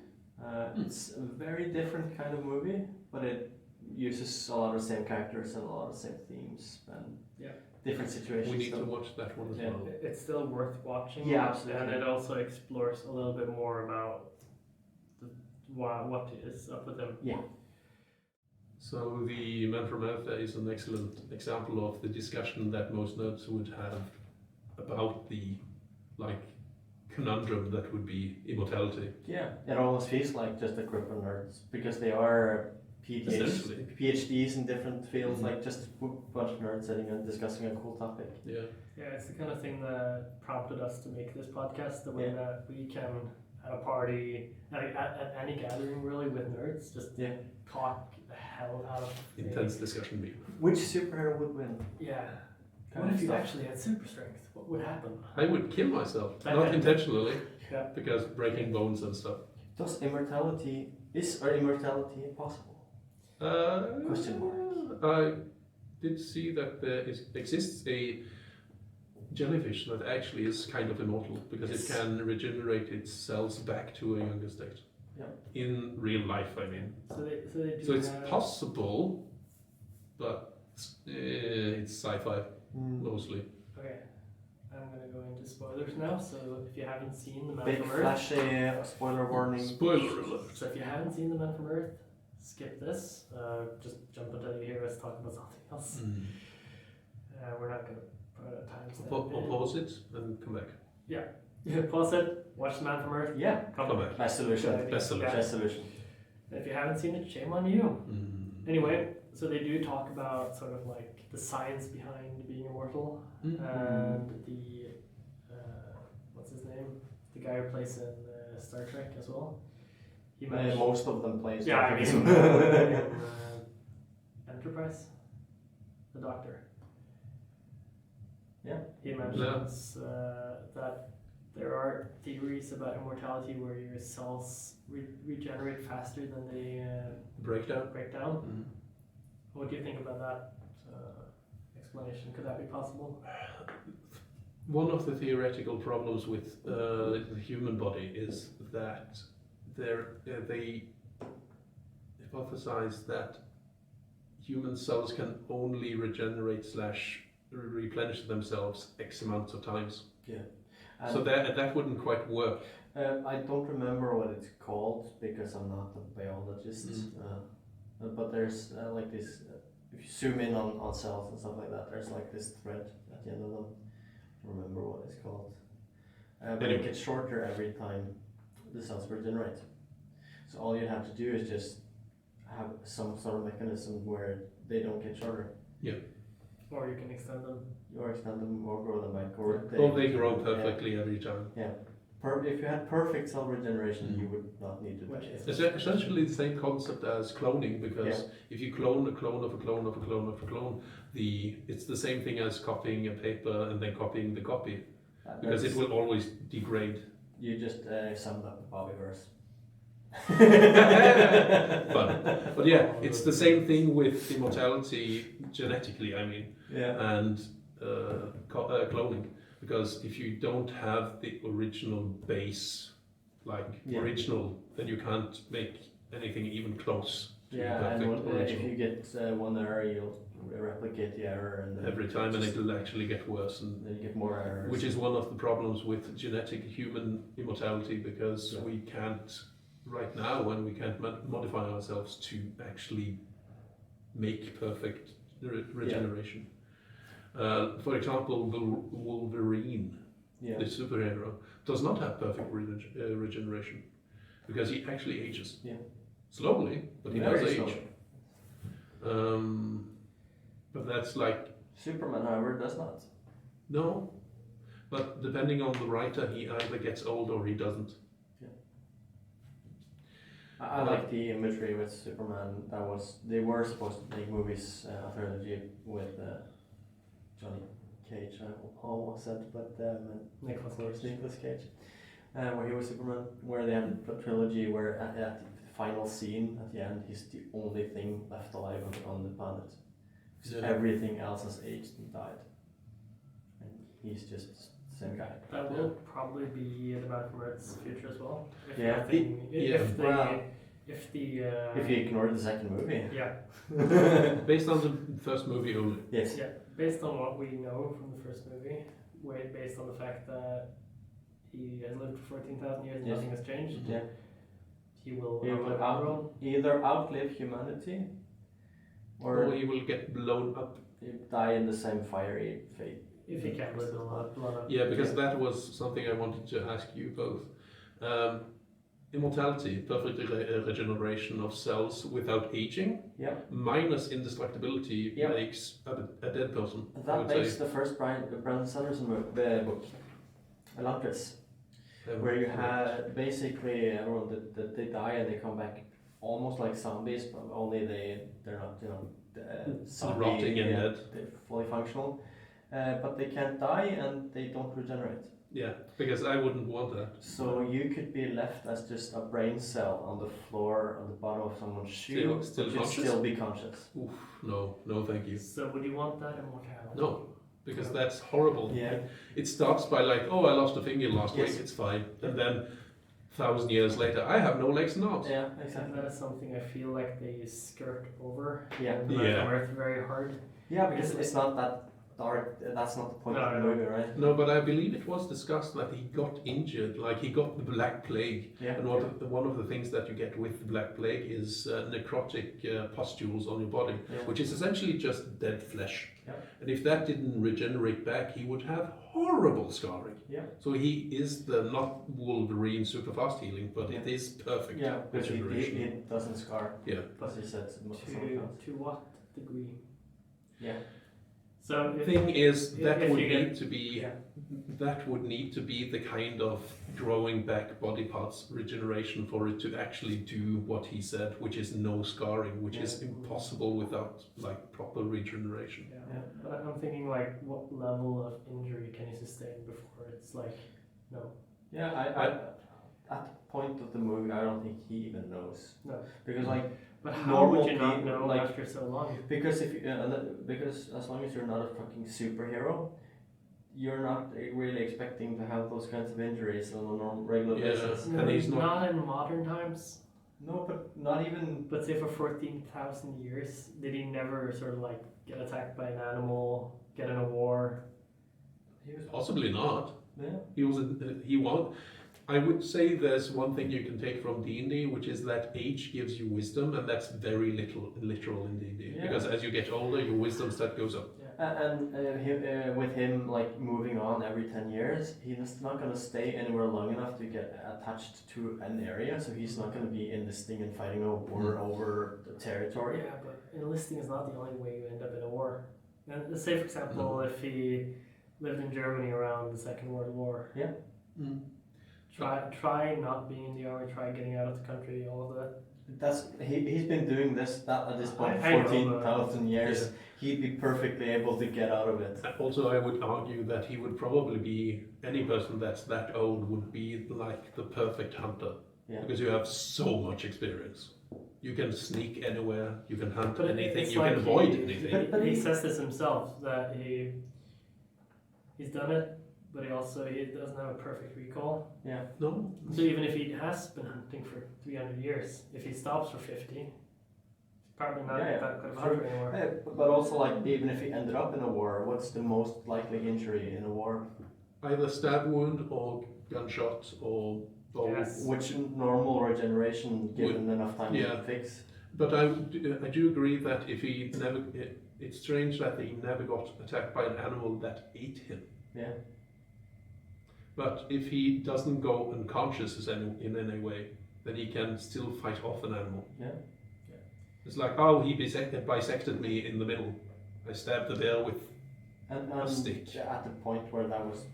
It's a very different kind of movie, but it uses a lot of the same characters and a lot of the same themes and different situations. We need to watch that one as well. It's still worth watching. Yeah, absolutely. And it also explores a little bit more about what is up with him. Yeah. So the Man from Earth is an excellent example of the discussion that most nerds would have about the conundrum that would be immortality. Yeah, it almost feels like just a group of nerds because they are PhDs in different fields, just a bunch of nerds sitting and discussing a cool topic. Yeah. Yeah, it's the kind of thing that prompted us to make this podcast, the way that we can, at a party, at any gathering really with nerds, just talk the hell out of intense discussion meeting. Which superhero would win? Yeah. What if you actually had super strength? What would happen? I would kill myself, not intentionally, because breaking bones and stuff. Is immortality possible? Question mark. I did see that there exists a jellyfish that actually is kind of immortal because it can regenerate its cells back to a younger state. Yeah. In real life, I mean. So it's possible, but it's sci-fi mostly. Okay. I'm gonna go into spoilers now, so if you haven't seen The Man Big from Earth... flashy spoiler warning. Spoiler alert. So if you haven't seen The Man from Earth, skip this. Just jump until you hear us talk about something else. We're not gonna put a timestamp. Pause it and come back. Yeah. Pause it, watch The Man from Earth, come back. Best solution. Best solution. If you haven't seen it, shame on you. Anyway, so they do talk about sort of the science behind being immortal and the what's his name? The guy who plays in Star Trek as well. He most of them play Star Trek. in Enterprise, the Doctor. Yeah. He mentions that there are theories about immortality where your cells regenerate faster than they break down. What do you think about that explanation? Could that be possible? One of the theoretical problems with the human body is that they hypothesize that human cells can only regenerate / replenish themselves X amounts of times. Yeah. So that wouldn't quite work. I don't remember what it's called because I'm not a biologist. But there's this, if you zoom in on cells and stuff like that, there's this thread at the end of them. I don't remember what it's called. But it gets shorter every time the cells regenerate. So all you have to do is just have some sort of mechanism where they don't get shorter. Yeah. Or you can extend them. Or extend them or grow them back. Or they grow perfectly every time. Yeah. If you had perfect cell regeneration, you would not need to do it. It's essentially the same concept as cloning, because if you clone a clone of a clone of a clone of a clone, it's the same thing as copying a paper and then copying the copy, because it will always degrade. You just summed up the Bobbyverse. Fun. But yeah, it's the same thing with immortality genetically, I mean, and cloning. Because if you don't have the original base, original, then you can't make anything even close to perfect and if you get one error, you'll replicate the error, and then every time, and it'll actually get worse, and then you get more errors. which is one of the problems with genetic human immortality, because we can't right now, when we can't modify ourselves to actually make perfect regeneration. For example, Wolverine, the superhero, does not have perfect regeneration because he actually ages. Yeah. Slowly, but he Very does age. slowly. But that's like Superman, however, does not. no. But depending on the writer, he either gets old or he doesn't. I like the imagery with Superman. They were supposed to make movies, a trilogy with Johnny Cage. Paul said, but Nicolas Cage, where he was Superman. Where they had a trilogy where at the final scene at the end, he's the only thing left alive on the planet. Yeah. Everything else has aged and died, and he's just the same guy. That will probably be the Battle from Earth's future as well. If If you ignore the second movie. Yeah. Based on the first movie only. Yes. Yeah. Based on what we know from the first movie, based on the fact that he has lived for 14,000 years and nothing has changed. Yeah. He will either outlive humanity, or he will get blown up. Die in the same fiery fate. If he can't live blown up. Yeah, because that was something I wanted to ask you both. Immortality, perfect regeneration of cells without aging, minus indestructibility makes a dead person. That makes the first Brandon Sanderson book, Elantris, where you have basically everyone that they die and they come back almost like zombies, but only they're not rotting and dead. They're fully functional, but they can't die and they don't regenerate. Yeah, because I wouldn't want that. So you could be left as just a brain cell on the floor, on the bottom of someone's shoe, still but you'd still be conscious. Oof, no, thank you. So would you want that immortality? No, because that's horrible. Yeah. It starts by like, oh, I lost a finger last week, it's fine. And then 1,000 years later, I have no legs and arms. Yeah, exactly. That is something I feel like they skirt over. Yeah. The Earth very hard. Yeah, because it's not that dark. That's not the point of the movie, right? No, but I believe it was discussed that he got injured, like he got the Black Plague. Yeah. And one of the things that you get with the Black Plague is necrotic pustules on your body, which is essentially just dead flesh. Yeah. And if that didn't regenerate back, he would have horrible scarring. Yeah. So he is the not Wolverine super fast healing, but it is perfect. Yeah, because it doesn't scar. Yeah. As you said, to what degree? Yeah. So the thing is that would need to be that would need to be the kind of growing back body parts regeneration for it to actually do what he said, which is no scarring, which is impossible without like proper regeneration. Yeah. But I'm thinking like, what level of injury can you sustain before it's like no? Yeah, I at the point of the movie, I don't think he even knows. No. Because like. But how would you not know after so long? Because because as long as you're not a fucking superhero, you're not really expecting to have those kinds of injuries on a regular basis. No, and he's not in modern times. No, but not even. But say for 14,000 years, did he never sort of like get attacked by an animal, get in a war? He was possibly not. Yeah. He won't. I would say there's one thing you can take from D&D, which is that age gives you wisdom, and that's very literal in D&D. Because as you get older, your wisdom stat goes up. And with him like moving on every 10 years, he's not going to stay anywhere long enough to get attached to an area, so he's not going to be enlisting and fighting a war over the territory. Yeah, but enlisting is not the only way you end up in a war. And say, for example, if he lived in Germany around the Second World War. Yeah. Try not being in the army, try getting out of the country, all of that. He's been doing this at this point 14,000 years. Yeah. He'd be perfectly able to get out of it. Also, I would argue that he would probably be, any person that's that old would be like the perfect hunter. Yeah. Because you have so much experience. You can sneak anywhere, you can hunt anything, you can avoid anything. But he says this himself, that he's done it. But he doesn't have a perfect recall. Yeah. No. So even if he has been hunting for 300 years, if he stops for 50, he's probably not Yeah, that good of a sure. hunter anymore. But also, like, even if he ended up in a war, what's the most likely injury in a war? Either stab wound or gunshot or bow. Yes. Which normal regeneration, given enough time yeah. to fix. But I do agree that if he never, it's strange that he never got attacked by an animal that ate him. Yeah. But if he doesn't go unconscious in any way, then he can still fight off an animal. Yeah. It's like, oh, he bisected me in the middle. I stabbed the bear with a stick. At the point where that was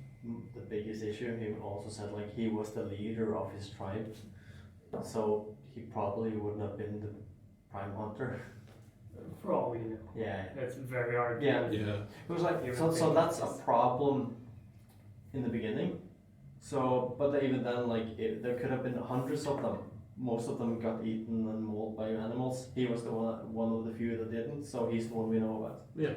the biggest issue, he also said like he was the leader of his tribe, so he probably wouldn't have been the prime hunter. For all we know. Yeah. It's very hard. Yeah. It was like Even so that's a things. problem in the beginning. So, but even then, like there could have been hundreds of them. Most of them got eaten and mauled by animals. He was the one of the few that didn't. So he's the one we know about. Yeah.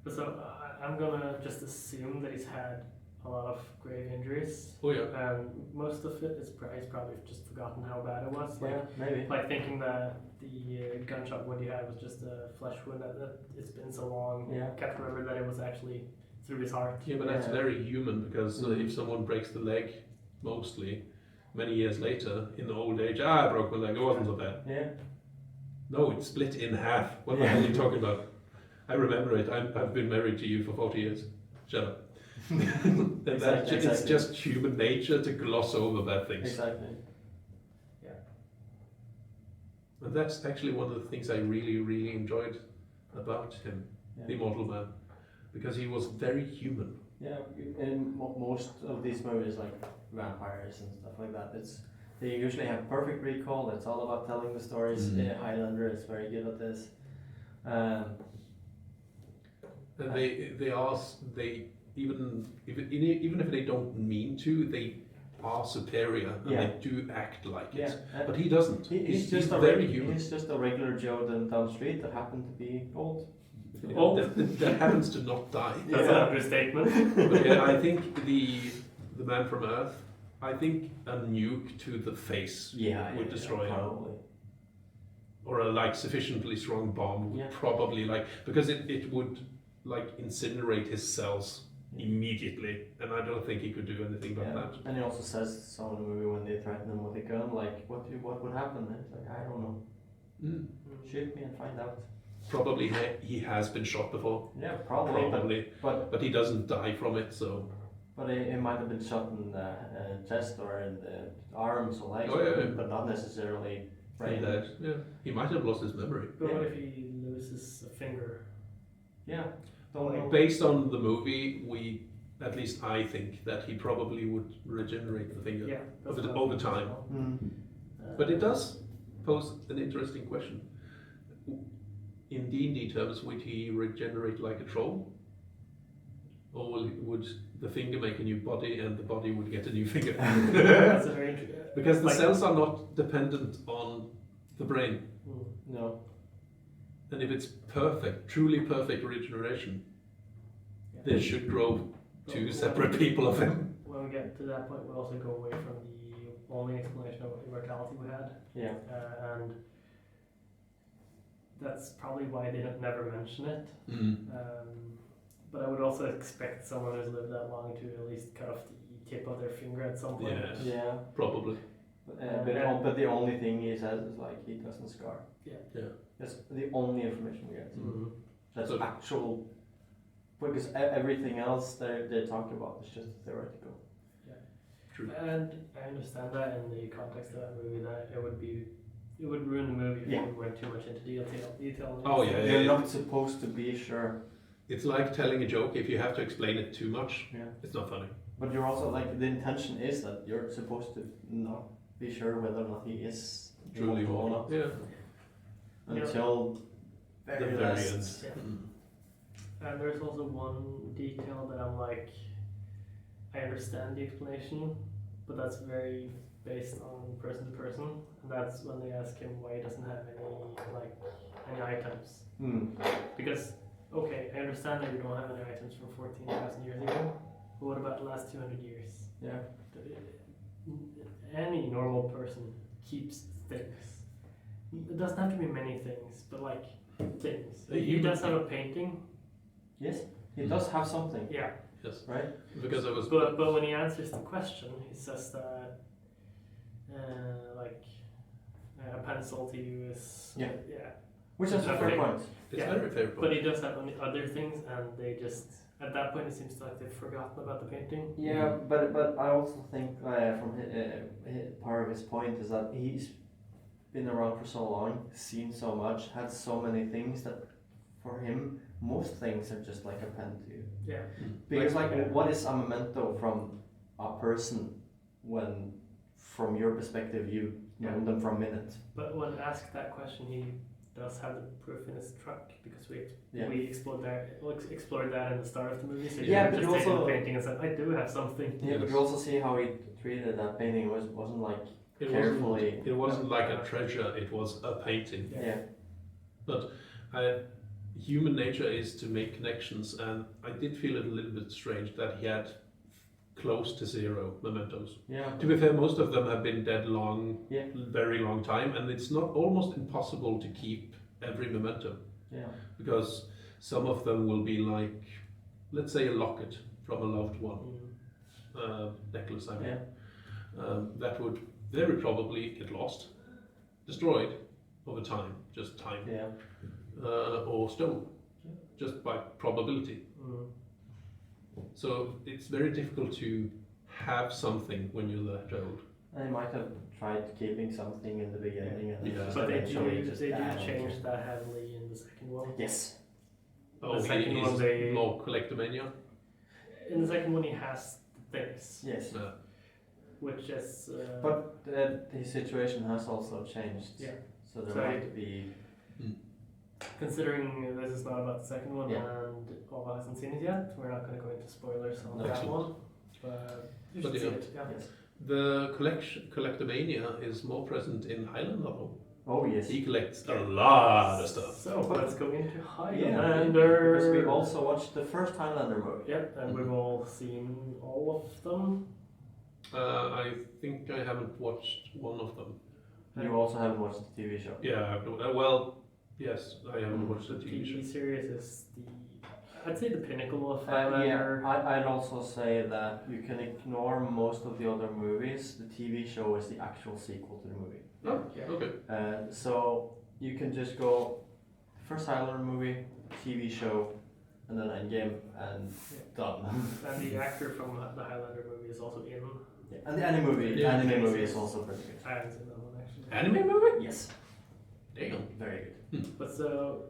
But so I'm gonna just assume that he's had a lot of grave injuries. Oh yeah. And most of it is he's probably just forgotten how bad it was. Like, Yeah, maybe. like thinking that the gunshot wound he had was just a flesh wound, that it's been so long. Yeah. Can't remember that it was actually through his heart. Yeah, but that's Yeah. very human because if someone breaks the leg, mostly, many years later, in the old age, I broke my leg, it wasn't so bad. Yeah. No, it split in half. What the hell are you talking about? I remember it. I've been married to you for 40 years. Shut up. And Exactly. It's just human nature to gloss over bad things. Exactly. And that's actually one of the things I really, really enjoyed about him, the Immortal Man, because he was very human. Yeah, in most of these movies, like vampires and stuff like that, they usually have perfect recall. It's all about telling the stories. Highlander is very good at this. And they even if they don't mean to, they are superior and they do act like it. But he doesn't. He's just very human. He's just a regular Joe down the street that happened to be old. That happens to not die. That's an understatement. But yeah, I think the Man from Earth, I think a nuke to the face would destroy him. Probably. Or a sufficiently strong bomb would probably because it would incinerate his cells immediately, and I don't think he could do anything about that. And he also says so in the movie when they threaten him with a gun, like what would happen? And it's like, I don't know. Shoot me and find out. Probably he has been shot before. Yeah, probably. But he doesn't die from it, so. But he might have been shot in the chest or in the arms or legs, but not necessarily brain. Yeah, he might have lost his memory. But what if he loses a finger? Yeah. Based on the movie, at least I think that he probably would regenerate the finger over time. But it does pose an interesting question. In D&D terms, would he regenerate like a troll? Or would the finger make a new body and the body would get a new finger? That's a very interesting. Because the cells are not dependent on the brain. No. And if it's perfect, truly perfect regeneration, there should grow two separate people of him. When we get to that point, we'll also go away from the only explanation of immortality we had. Yeah. And that's probably why they never mention it. But I would also expect someone who's lived that long to at least cut off the tip of their finger at some point. Yeah. Probably. But the only thing he says is he doesn't scar. Yeah. That's the only information we get. That's So- actual, because everything else they talk about is just theoretical. True. And I understand that in the context of that movie, that it would ruin the movie if we went too much into detail. Oh, yeah. You're not supposed to be sure. It's like telling a joke. If you have to explain it too much, it's not funny. But you're also the intention is that you're supposed to not be sure whether or not he is Truly immortal or immortal. not. Yeah. Until The very end. And there's also one detail that I'm I understand the explanation, but that's very based on person to person, and that's when they ask him why he doesn't have any items. Because I understand that you don't have any items from 14,000 years ago, but what about the last 200 years? Yeah. Any normal person keeps things, It doesn't have to be many things, but like things. A He human does have a painting. Yes, he does have something, Yeah. Yes, right? because I was. But when he answers the question, he says that like a pencil to use. Yeah. Yeah. Which is a fair point. It's Yeah. very fair point. But he does have other things, and they just at that point it seems like they've forgotten about the painting. Yeah, but I also think from part of his point is that he's been around for so long, seen so much, had so many things that for him most things are just like a pen to you. Yeah. Because Like, like what is a memento from a person when from your perspective you know them for a minute? But when asked that question, he does have the proof in his truck because we Yeah. explored that in the start of the movie. So he Yeah, didn't but just you take the also- painting and said, "I do have something." Yeah, but you also see how he treated that painting. Wasn't like It carefully. wasn't. It wasn't like a treasure. It was a painting. Yeah. Human nature is to make connections, and I did feel it a little bit strange that he had close to 0 mementos. Yeah. To be fair, most of them have been dead long, Yeah. very long time, and it's not almost impossible to keep every memento Yeah. because some of them will be like, let's say, a locket from a loved one, necklace. I mean, Yeah. that would very probably get lost, destroyed over time, just time. Yeah. Or stolen, just by probability. Mm. So it's very difficult to have something when you're that old. I might have tried keeping something in the beginning and Yeah. just But they eventually do just change added. that heavily in the second one. Yes. Oh, The second he one is they- more collectomania. In the second one, he has things, Yes. which is. But his situation has also changed. Yeah. So there So might be. Considering this is not about the second one Yeah. and Åvar hasn't seen it yet, we're not going to go into spoilers on No. that Excellent. one. But you But should see yeah. it. Yeah. Yes. The collectomania is more present in Highlander though. Oh yes. He collects a lot of stuff. So let's go into Yeah. Highlander. Because we've also watched the first Highlander movie. Yep, and we've all seen all of them. I think I haven't watched one of them. You also haven't watched the TV show. Yeah, well, yes, I haven't watched the The TV show. TV series is I'd say the pinnacle of Yeah, Highlander. I'd also say that you can ignore most of the other movies. The TV show is the actual sequel to the movie. Oh, Yeah. okay. So you can just go first Highlander movie, TV show, and then Endgame, and done. And the actor from the Highlander movie is also in. Yeah, and the anime movie, Yeah. anime movie is also pretty good. I haven't seen that one actually. Anime movie? Yes, Damn. very good. But so,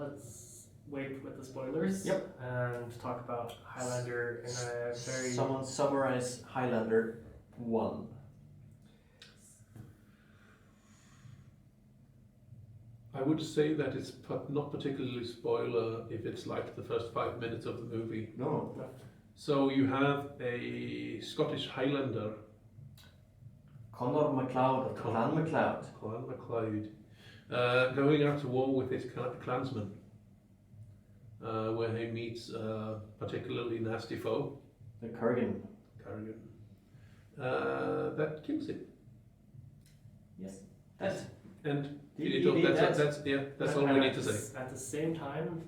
let's wait with the spoilers. Yep. And talk about Highlander in a very. Someone summarize Highlander 1. I would say that it's not particularly spoiler if it's like the first 5 minutes of the movie. No. So you have a Scottish Highlander, Conor MacLeod, Clan MacLeod. Clan MacLeod, going out to war with his clansmen, where he meets a particularly nasty foe, The Kurgan. Carrigan, that kills him. Yes. And that's all And we need to say. At the same time,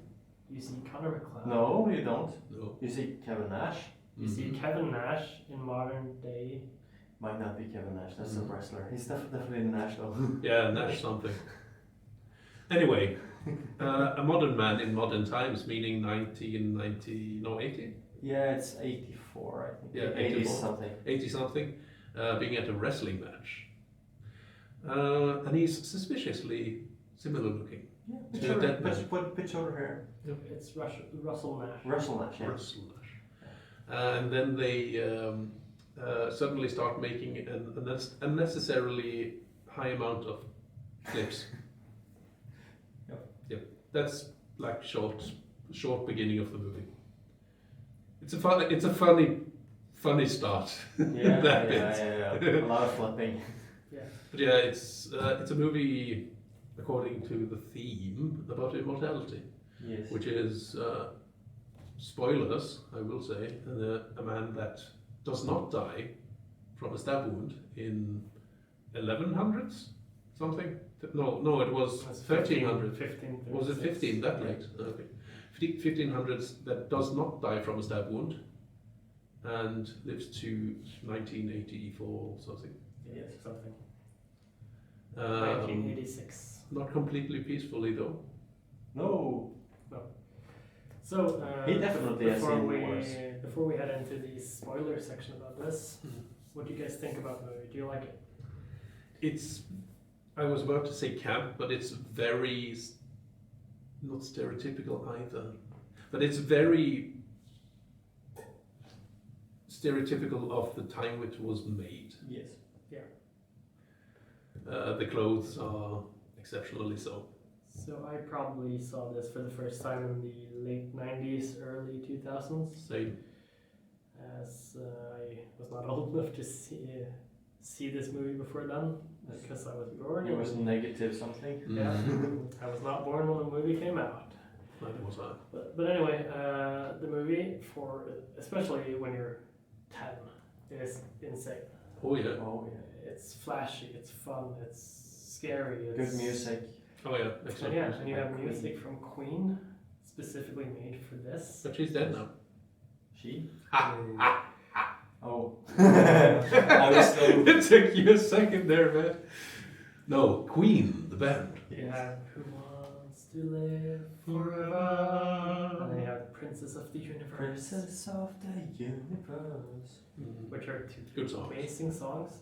you see Conor McLeod. No, you don't. No. You see Kevin Nash. You see Kevin Nash in modern day. Might not be Kevin Nash, that's Mhm. a wrestler. He's definitely Nash though. Yeah, Nash something. Anyway, a modern man in modern times, meaning 80. Yeah, it's 84, I think. Yeah, 80 84. something. 80 something, being at a wrestling match. And he's suspiciously similar looking. Yeah, To pitch over, that man. pitch over here. It's Russell Nash. Russell Nash, yeah. Russell Nash. And then they suddenly start making an unnecessarily high amount of clips. Yep. That's like short beginning of the movie. It's a funny start. Yeah, that yeah. A lot of flipping. But yeah, it's a movie according to the theme about immortality, Yes. which is spoilers, I will say, a man that does not die from a stab wound in 1100s, something? No, it was 1300. 1536. Was it 15 that late? Okay. 1500s that does not die from a stab wound and lives to 1984 or something. Yes, something. Um, 1986. Not completely peacefully though. No. So, He definitely has seen worse. before we head into the spoiler section about this, what do you guys think about the movie? Do you like it? It's, I was about to say camp, but it's very, not stereotypical either, but it's very stereotypical of the time it was made. Yes. The clothes are exceptionally so. So I probably saw this for the first time in the late 90s, early 2000s. Same. As I was not old enough to see this movie before then, because I was born. It was negative something. Yeah, I was not born when the movie came out. Neither was I. But anyway, the movie, for especially when you're 10, is insane. Oh yeah. Oh yeah. It's flashy, it's fun, it's scary. It's Good music. Oh yeah. Excellent. And you have music from Queen, specifically made for this. But she's dead now. She? Uh, Oh. I was so... It took you a second there, man. No, Queen, the band. You have Who Wants to Live Forever, and then you have Princess of the Universe, Princess of the Universe. which are two Good songs. amazing songs.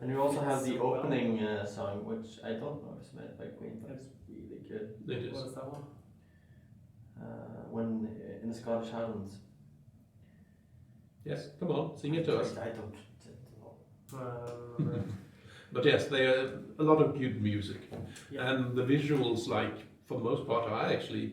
And you also have the so well. opening song, which I don't know if it's made by Queen, but it's really good. It What is. is that one? When in the Scottish Highlands. Yes, come on, sing it to us. I don't know. But yes, they are a lot of good music. Yeah. And the visuals, like, for the most part, are actually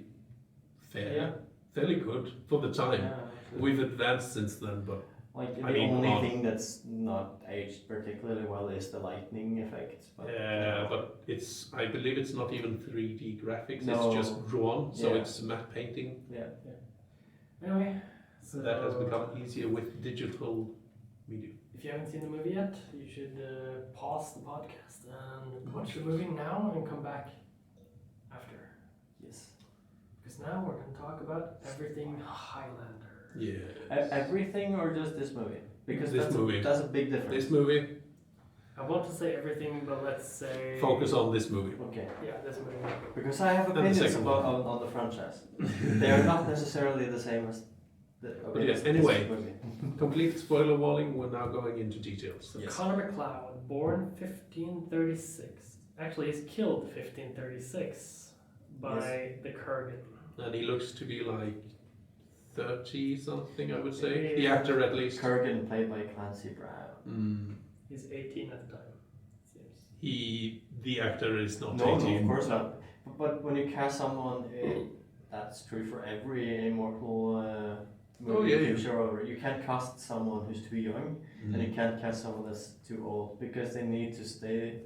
fairly good for the time. Yeah, We've advanced since then, but like the I mean, only thing that's not aged particularly well is the lightning effect. But, yeah, but it's, I believe it's not even 3D graphics, No. it's just drawn, so Yeah. it's matte painting. Yeah. Anyway, So that has become easier with digital medium. if you haven't seen the movie yet, you should pause the podcast and watch the movie now and come back after. Yes. Because now we're going to talk about everything Highlander. Yeah. Everything or just this movie? Because This movie. That's a big difference. This movie, I want to say everything, but let's say... focus on this movie. Okay. Yeah, this movie. Because I have And the opinions second about on the franchise. They are not necessarily the same as the. But yes, this anyway. movie. Complete spoiler warning, we're now going into details. So Yes. Connor MacLeod, born 1536. Actually, he's killed 1536 by the Kurgan. And he looks to be like 30 something, I would say. Yeah. The actor at least. Kurgan played by Clancy Brown. He's 18 at the time, it seems. The actor is not No, 18. of course not. But when you cast someone, that's true for every Immortal movie, yeah. show. You can't cast someone who's too young, and you can't cast someone that's too old because they need to stay.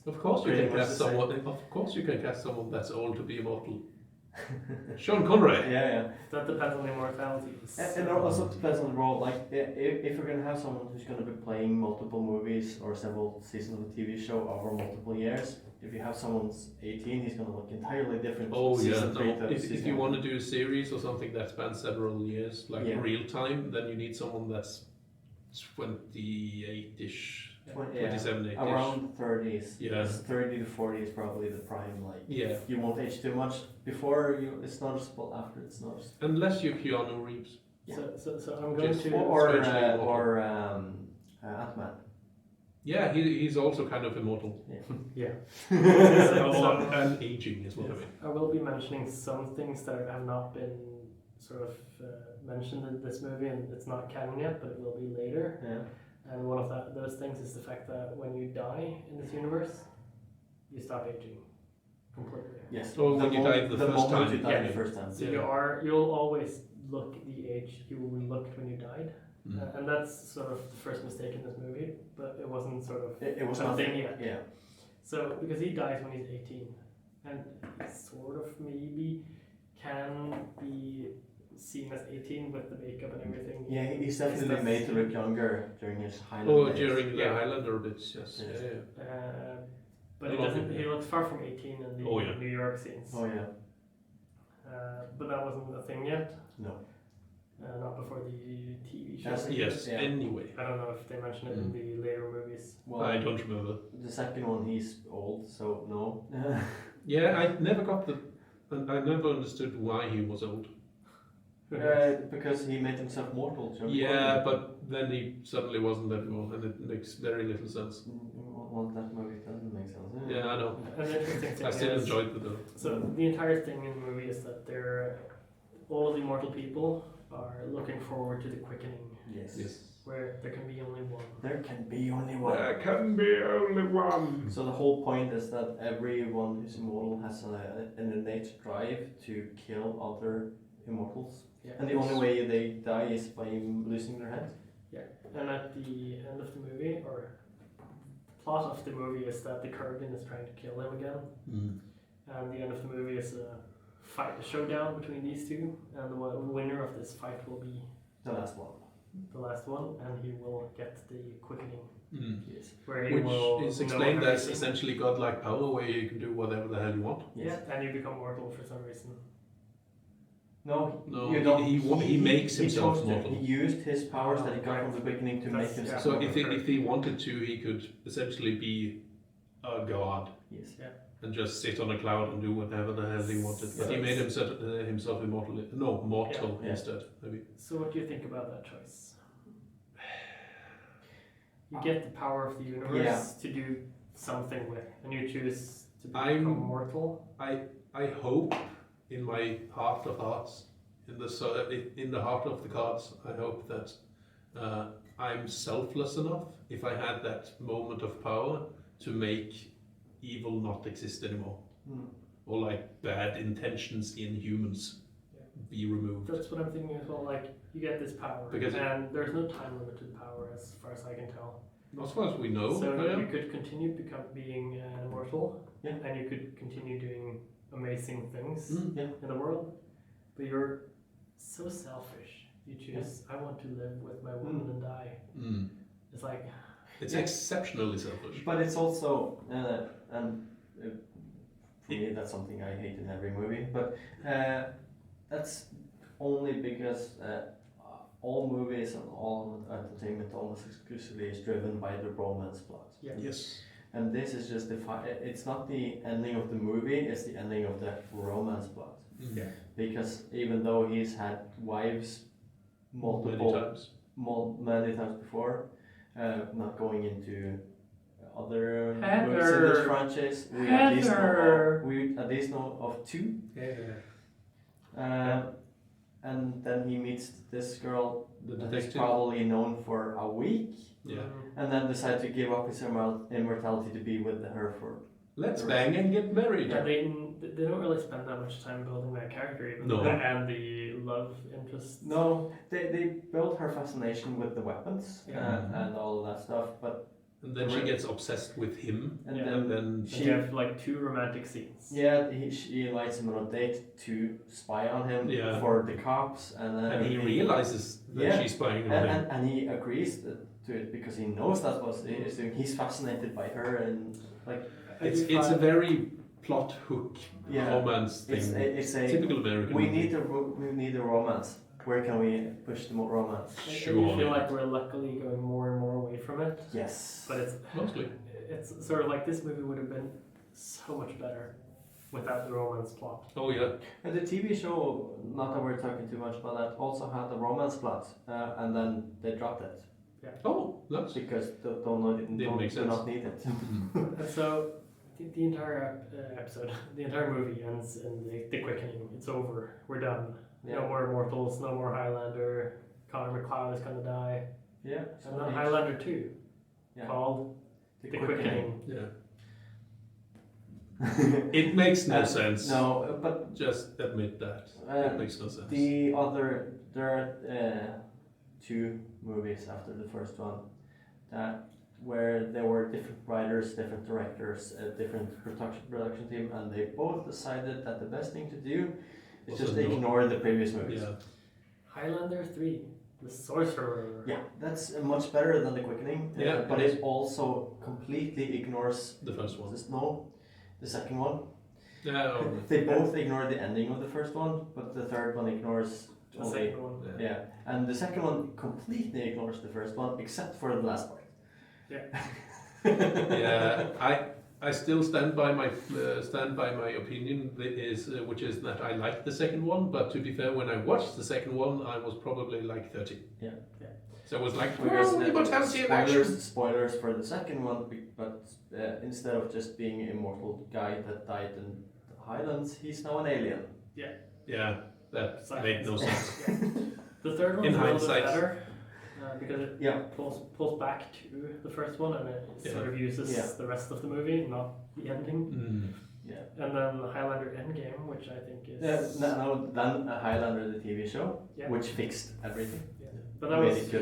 Of course you pretty can much cast the same. someone. Of course you can cast someone that's old to be immortal. Sean Connery. Yeah. That depends on the immortality. And it also depends on the role. Like, if you're gonna have someone who's gonna be playing multiple movies or several seasons of a TV show over multiple years, if you have someone's 18, he's gonna look entirely different. Oh yeah, season three no. to If season you one. want to do a series or something that spans several years, like Yeah. real time, then you need someone that's 28-ish, 27-ish. Around 30s. Yeah. 30 to 40 is probably the prime. Like, Yeah. you won't age too much before it's noticeable. After it's noticeable. Unless you're Keanu Reeves. Yeah. So I'm going Just to... Or Ant-Man. Yeah, he's also kind of immortal. Yeah. Oh, and aging as well. Yes. I will be mentioning some things that have not been sort of mentioned in this movie, and it's not canon yet, but it will be later. Yeah. And one of those things is the fact that when you die in this universe, you stop aging completely. Yes. Oh, when you died the first moment time. you died Yeah. the first time. So Yeah. you'll always look the age you looked when you died. Mm. And that's sort of the first mistake in this movie, but it wasn't sort of It was a not thing yet. Yeah. So, because he dies when he's 18, and he sort of maybe can be seen as 18 with the makeup and everything. Yeah, he's definitely That's- made to look younger during his Highland Oh, days. during the Yeah. Highlander bits, yes. Yes. Yeah. But A it lot of doesn't. people, He looks far from 18 in the Oh, yeah. New York scenes. Oh yeah. But that wasn't a thing yet. No. Not before the TV show. That's- Yes, Yeah. anyway. I don't know if they mentioned it in the later movies. Well, I don't remember. the second one he's old, so no. Yeah, I never got the. I never understood why he was old. Because he made himself mortal. So Yeah, but then he suddenly wasn't anymore, and it makes very little sense. Well, that movie doesn't make sense. Yeah, I know. An interesting thing I still is, enjoyed it though. so the entire thing in the movie is that all the immortal people are looking forward to the quickening, Yes. where there can be only one. There can be only one. There can be only one. So the whole point is that everyone who's immortal has an innate drive to kill other immortals. Yeah. And the only way they die is by losing their head. And at the end of the movie, or the plot of the movie is that the Kurgan is trying to kill him again. And the end of the movie is a showdown between these two, and the winner of this fight will be The last one. the last one, and he will get the quickening, Yes. where he Which will is know explained as everything. essentially godlike power, where you can do whatever the hell you want. Yes. Yeah, and you become mortal for some reason. No, No, you don't. he makes himself chose to. mortal. He used his powers that he got from the beginning to make That's- himself So mortal. if he wanted to, he could essentially be a god Yes. and just sit on a cloud and do whatever the hell he wanted. But he made himself immortal. No, mortal Yeah. instead, maybe. So what do you think about that choice? You get the power of the universe to do something with, and you choose to become mortal. I hope in my heart of hearts, in the heart of the cards, I hope that I'm selfless enough, if I had that moment of power, to make evil not exist anymore. Or like bad intentions in humans be removed. That's what I'm thinking as well. Like, you get this power, Because and there's no time limit to the power, as far as I can tell. As far as we know, So Ørjan. you could continue being immortal, Yeah. and you could continue doing amazing things Yeah. in the world, but you're so selfish. You choose, I want to live with my woman and die. It's like, It's exceptionally selfish. But it's also, for me, that's something I hate in every movie. But that's only because all movies and all entertainment almost exclusively is driven by the romance plot. Yes. And this is just it's not the ending of the movie, it's the ending of the romance plot. Because even though he's had wives many times before, not going into other movies in this franchise, we at least know of two. And then he meets this girl The that is detective. probably known for a week, Yeah. and then decides to give up his immortality to be with her for. Let's bang and get married. Yeah, they don't really spend that much time building that character even. No. And the love interest. No, they built her fascination with the weapons and all of that stuff, but And then she gets obsessed with him, and and then And you have like 2 romantic scenes. yeah, she invites him on a date to spy on him Yeah. for the cops, and then and he realizes that Yeah. she's spying on him. and he agrees to it because he knows that's what he's doing. He's fascinated by her, and like It's a very plot hook Yeah. romance thing. it's a Typical American. we movie. need a romance. Where can we push the romance? And Sure, you feel yeah. like we're luckily going more and more away from it. Yes, But Mostly. it's sort of like this movie would have been so much better without the romance plot. Oh yeah. and the TV show, not that we're talking too much about that, also had the romance plot, and then they dropped it Oh, that's. because they Didn't make do sense. not need it. And so the entire episode, the entire movie ends in the quickening. It's over. We're done. Yeah. No more Immortals, no more Highlander. Connor McLeod is gonna die. Yeah, And then Highlander 2, Yeah. called The Quickening. Yeah. It makes no sense. No, but Just admit that. It makes no sense. there are 2 movies after the first one where there were different writers, different directors, different production team, and they both decided that the best thing to do is Was just to ignore the previous movies. Yeah. Highlander 3 The Sorcerer. Yeah, that's much better than the Quickening. Yeah, but it it also completely ignores The first one. the second one. Yeah. They both ignore the ending of the first one, but the third one ignores The only. second one. Yeah, and the second one completely ignores the first one, except for the last part. Yeah, I still stand by my opinion, which is that I liked the second one. But to be fair, when I watched the second one, I was probably like 30. Yeah. So it was like, Because well, Immortality of action. spoilers for the second one, but instead of just being an immortal guy that died in the Highlands, he's now an alien. Yeah, that made no sense. The third one In is a little hindsight. bit better because it pulls back to the first one and it sort of uses the rest of the movie, not the ending. Yeah. And then Highlander Endgame, which I think is Then Highlander, the TV show, which fixed everything. But that was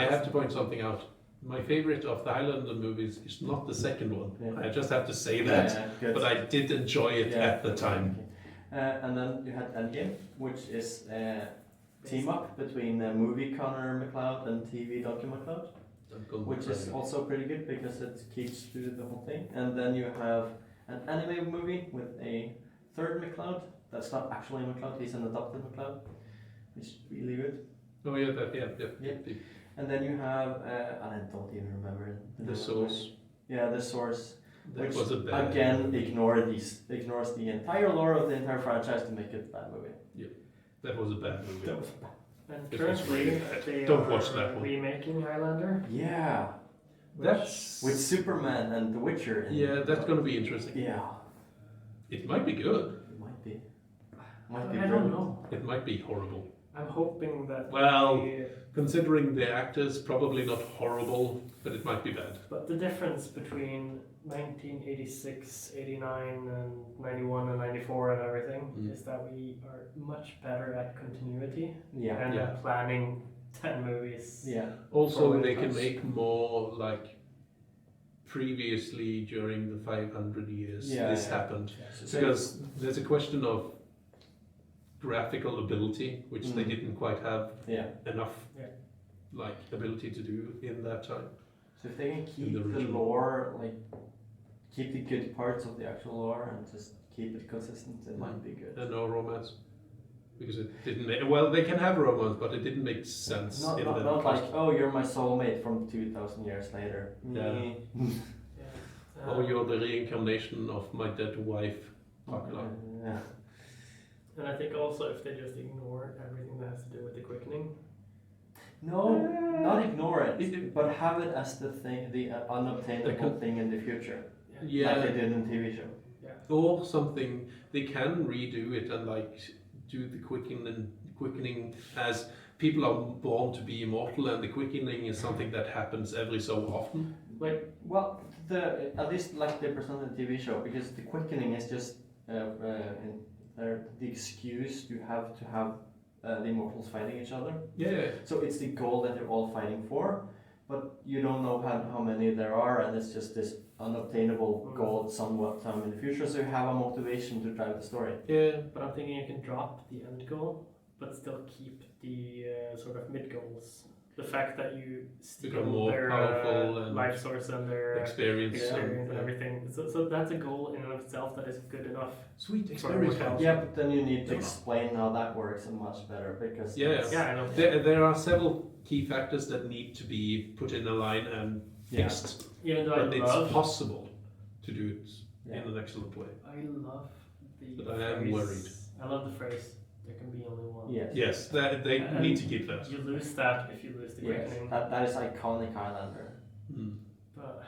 I have to point something out. My favorite of the Highlander movies is not the second one. Yeah. I just have to say that. Good. But I did enjoy it at the time. Okay. And then you had Endgame, which is a team up between movie Connor McLeod and TV Duncan McLeod, which is also pretty good because it keeps through the whole thing. And then you have an anime movie with a third McLeod. That's not actually McLeod, he's an adopted McLeod, which is really good. Oh yeah. And then you have, and I don't even remember The Source. Yeah, The Source. That Which was a bad again ignores the entire lore of the entire franchise to make it a bad movie. That was a bad movie. That was bad. And currently they Don't are watch that one. remaking Highlander. Yeah, That's with Superman and The Witcher. And that's going to be interesting. Yeah, It might be good. it might be. I don't know. It might be horrible. I'm hoping that. Well, considering the actors, probably not horrible, but it might be bad. But the difference between 1986, 89, and 91 and 94 and everything is that we are much better at continuity and at planning 10 movies. Yeah. Also, they can make more like previously during the 500 years this happened. Because there's a question of graphical ability, which they didn't quite have enough like ability to do in that time. So if they can keep the lore, like keep the good parts of the actual lore and just keep it consistent, it might be good. And no romance. Because it didn't make, well, they can have romance, but it didn't make sense. Not like, oh, you're my soulmate from 2,000 years later. Yeah. Oh, you're the reincarnation of my dead wife. Yeah. And I think also if they just ignore everything that has to do with the quickening. No, not ignore it, but have it as the thing, the unobtainable thing in the future. Yeah. Like they did in the TV show. Yeah. Or something, they can redo it and like do the quickening as people are born to be immortal, and the quickening is something that happens every so often. Well, at least like they present in the TV show, because the quickening is just the excuse you have to have the immortals fighting each other. Yeah. So it's the goal that they're all fighting for, but you don't know how many there are, and it's just this unobtainable goal somewhat time in the future. So you have a motivation to drive the story. Yeah. But I'm thinking you can drop the end goal, but still keep the sort of mid goals. The fact that you steal more their powerful and life source and their experience and everything. So that's a goal in and of itself that is good enough. Sweet experience. Yeah, but then you need to explain how that works much better, because I know. There are several key factors that need to be put in a line and fixed. Even though but it's possible to do it in an excellent way. I love the But I am worried. I love the phrase, there can be only one. Yes, they need to keep that. You lose that if you lose the quickening. That is iconic Highlander. But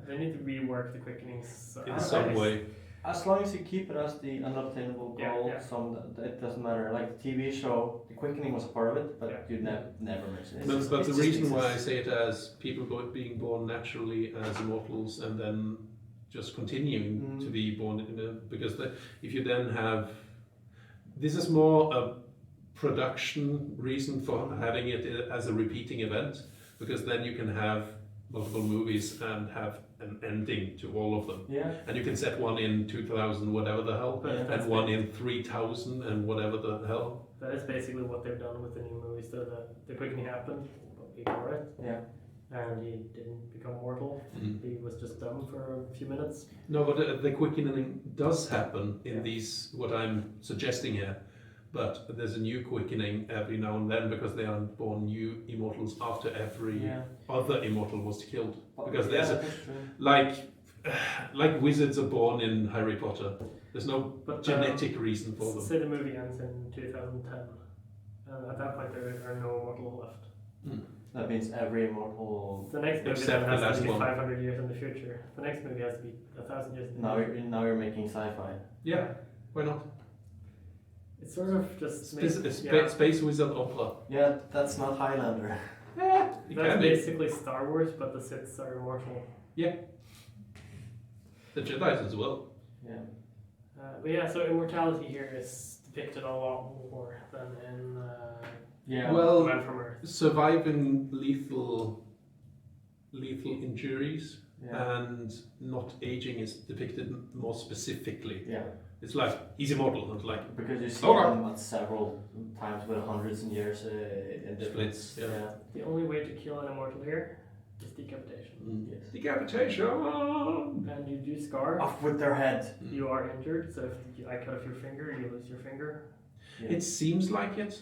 they need to rework the quickenings in some way. As long as you keep it as the unobtainable goal, it doesn't matter. Like the TV show, the quickening was a part of it, but you never mention it. But the reason why I say it as people being born naturally as immortals and then just continuing to be born because if you then have, this is more a production reason for having it as a repeating event, because then you can have multiple movies and have an ending to all of them. Yeah. And you can set one in 2000 whatever the hell, and one in 3000 and whatever the hell. That is basically what they've done with the new movie, so that the quickening happened, but we ignore it. Yeah. And he didn't become mortal. He was just dumb for a few minutes. No, but the quickening does happen in Yeah. these, what I'm suggesting here. But there's a new quickening every now and then because they are born new immortals after every other immortal was killed. Because there's like wizards are born in Harry Potter. There's no genetic reason for them. Say the movie ends in 2010, and at that point there are no immortal left. That means every immortal. The next movie Except then the has to last be one. 500 years in the future. The next movie has to be 1,000 years in the Now future. you're making sci-fi. Yeah, why not? It's sort of just Space wizard opera. Yeah, that's not Highlander. It That's can be. basically Star Wars, but the Siths are immortal. The Jedi's as well. Yeah. But yeah, so immortality here is depicted a lot more than in Yeah. Well, Man from Earth. surviving lethal injuries Yeah. and not aging is depicted more specifically. Yeah. It's like he's immortal, and like Because you see Okay. them several times with hundreds of years in different. Splits, yeah. The only way to kill an immortal here is decapitation. Yes. decapitation. And you do scar. Off with their head. You are injured, so if I cut off your finger, you lose your finger. Yeah. It seems like it.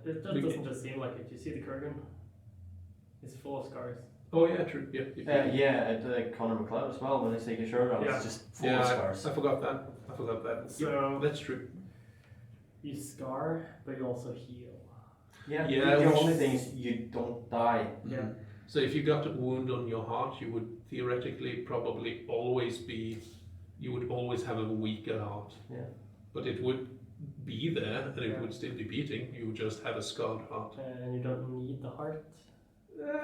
It doesn't just seem like it. You see the Kurgan? It's full of scars. Oh yeah, true. Yeah. At Conor McLeod as well, when they take a shirt off, Yeah. it's just full Yeah, of scars. I forgot that. So That's true. you scar, but you also heal. Yeah, Yeah, the which- only thing is you don't die. Yeah. So if you got a wound on your heart, you would theoretically probably you would always have a weaker heart. Yeah. But it would be there and it Yeah. would still be beating. You would just have a scarred heart. And you don't need the heart.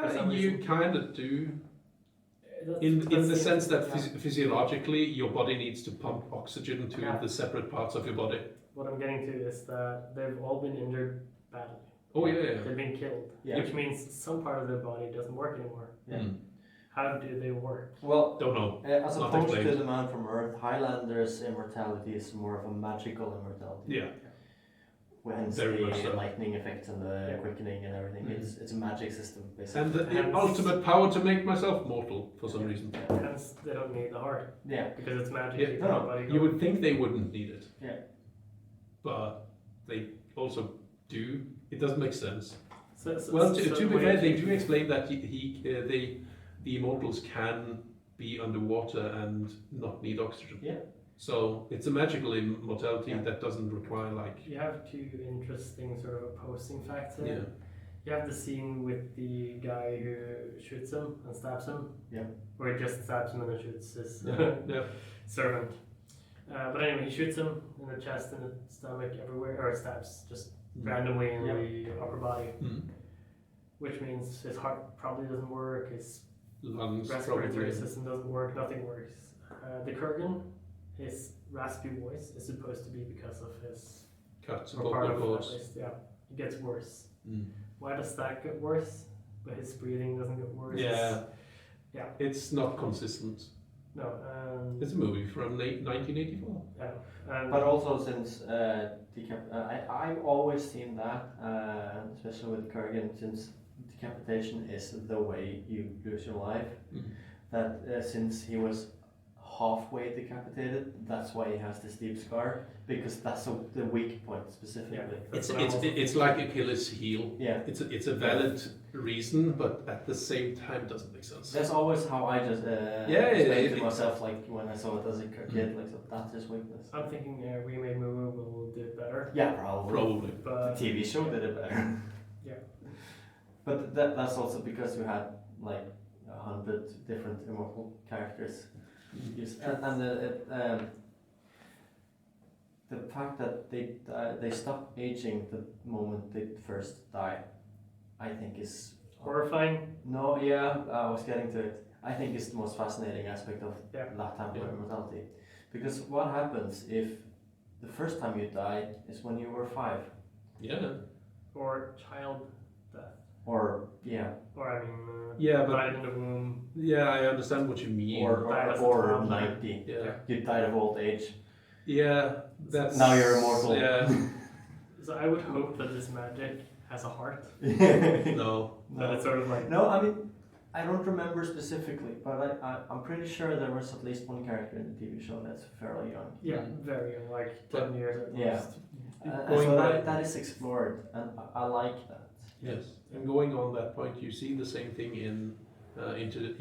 For some You reason. kind of do. In the sense that physiologically your body needs to pump oxygen to Yeah. the separate parts of your body. What I'm getting to is that they've all been injured badly. Oh yeah. They've been killed. Yeah. Which means some part of their body doesn't work anymore. Yeah. How do they work? Well, Don't know. as Not opposed to explained. the Man from Earth, Highlander's immortality is more of a magical immortality. Yeah. Hence Very much the so. lightning effects and the Yeah. quickening and everything. Mhm. It's a magic system basically. And the Hence- ultimate power to make myself mortal for some reason. Hence, they don't need the heart Yeah. because it's magic. Yeah. keeping No, the body You going. would think they wouldn't need it. Yeah. But they also do. It doesn't make sense. So Well, so to the be way fair, to- they do explain that the immortals can be underwater and not need oxygen. Yeah. So it's a magical immortality Yeah. that doesn't require like. You have two interesting sort of opposing facts here. Yeah. You have the scene with the guy who shoots him and stabs him. Yeah. Or he just stabs him and then shoots his Yeah. servant. But anyway, he shoots him in the chest, in the stomach, everywhere, or stabs just randomly in Yeah. the upper body. Mhm. Which means his heart probably doesn't work, his Lungs respiratory probably. system doesn't work, nothing works. The Kurgan, his raspy voice is supposed to be because of his Cuts and or part vocal of it at cords. least, yeah. It gets worse. Mm. Why does that get worse? But his breathing doesn't get worse. Yeah. Yeah. It's not consistent. No, It's a movie from 1984. yeah. And But also since I've always seen that, especially with Kurgan, since decapitation is the way you lose your life, Mhm. that since he was halfway decapitated, that's why he has this deep scar, because that's the weak point specifically. Yeah. It's like Achilles' heel. Yeah. It's a valid reason, but at the same time it doesn't make sense. That's always how I just Yeah, explained it- to myself, like when I saw it as a kid, like so that's his weakness. I'm thinking a remade movie will do it better. Yeah, probably. Probably. The But TV show did it better. Yeah. But that's also because we had like 100 different immortal characters. Yes, and the fact that they stop aging the moment they first die, I think is horrifying. no, yeah, I was getting to it. I think it's the most fascinating aspect of Yeah. lifetime Yeah. immortality, because what happens if the first time you die is when you were 5, Yeah. Or child death. or yeah, Or I mean, Yeah, but died in the womb. yeah, I understand what you mean. or 90. yeah. You died of old age. Yeah, that's Now you're immortal. Yeah. So I would hope that this magic has a heart. No. That it's sort of like No, I mean, I don't remember specifically, but I'm pretty sure there was at least one character in the TV show that's fairly young. yeah, very young, like 10 years at Yeah. most. Going So by- that is explored, and I like that. Yes. And going on that point, you see the same thing in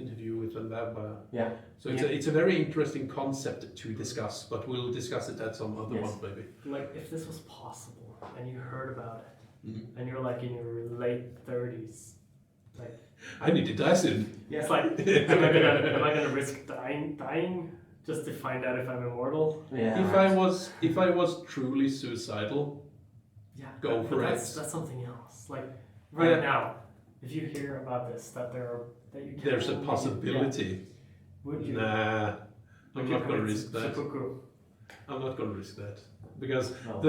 interview with Åvar. Yeah. So it's a very interesting concept to discuss, but we'll discuss it at some other Yes. one maybe. Like, if this was possible and you heard about it, Mm. and you're like in your late 30s, like, I need to die soon. it's like, am I gonna risk dying just to find out if I'm immortal? Yeah. If I was truly suicidal, Yeah, Go but for it. That's something else. Like right Yeah. now, if you hear about this, that you can there's a only- possibility. yeah, would you? Nah, Would I'm you not going to commit risk that. seppuku? I'm not going to risk that because No.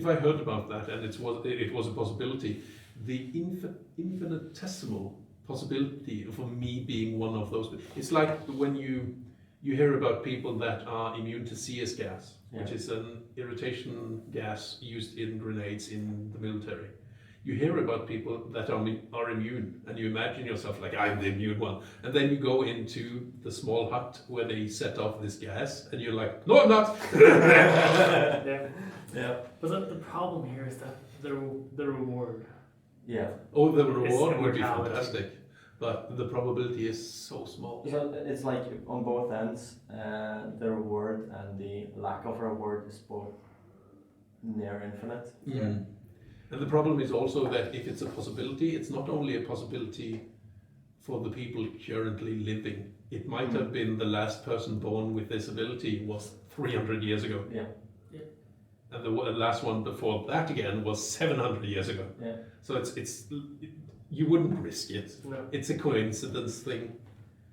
if I heard about that and it was a possibility, the infinitesimal possibility for me being one of those. It's like when you hear about people that are immune to CS gas, which Yeah. is an irritation gas used in grenades in the military. You hear about people that are immune, and you imagine yourself like, I'm the immune one. And then you go into the small hut where they set off this gas, and you're like, no, I'm not. Yeah. Yeah. But the problem here is that the reward. Yeah. Oh, the reward would be immortality. fantastic, but the probability is so small. So it's like on both ends, the reward and the lack of reward is both near infinite. Mm. And the problem is also that if it's a possibility, it's not only a possibility for the people currently living. It might have been the last person born with this ability was 300 years ago. Yeah. And the last one before that again was 700 years ago. Yeah. So it's you wouldn't risk it. No. It's a coincidence thing.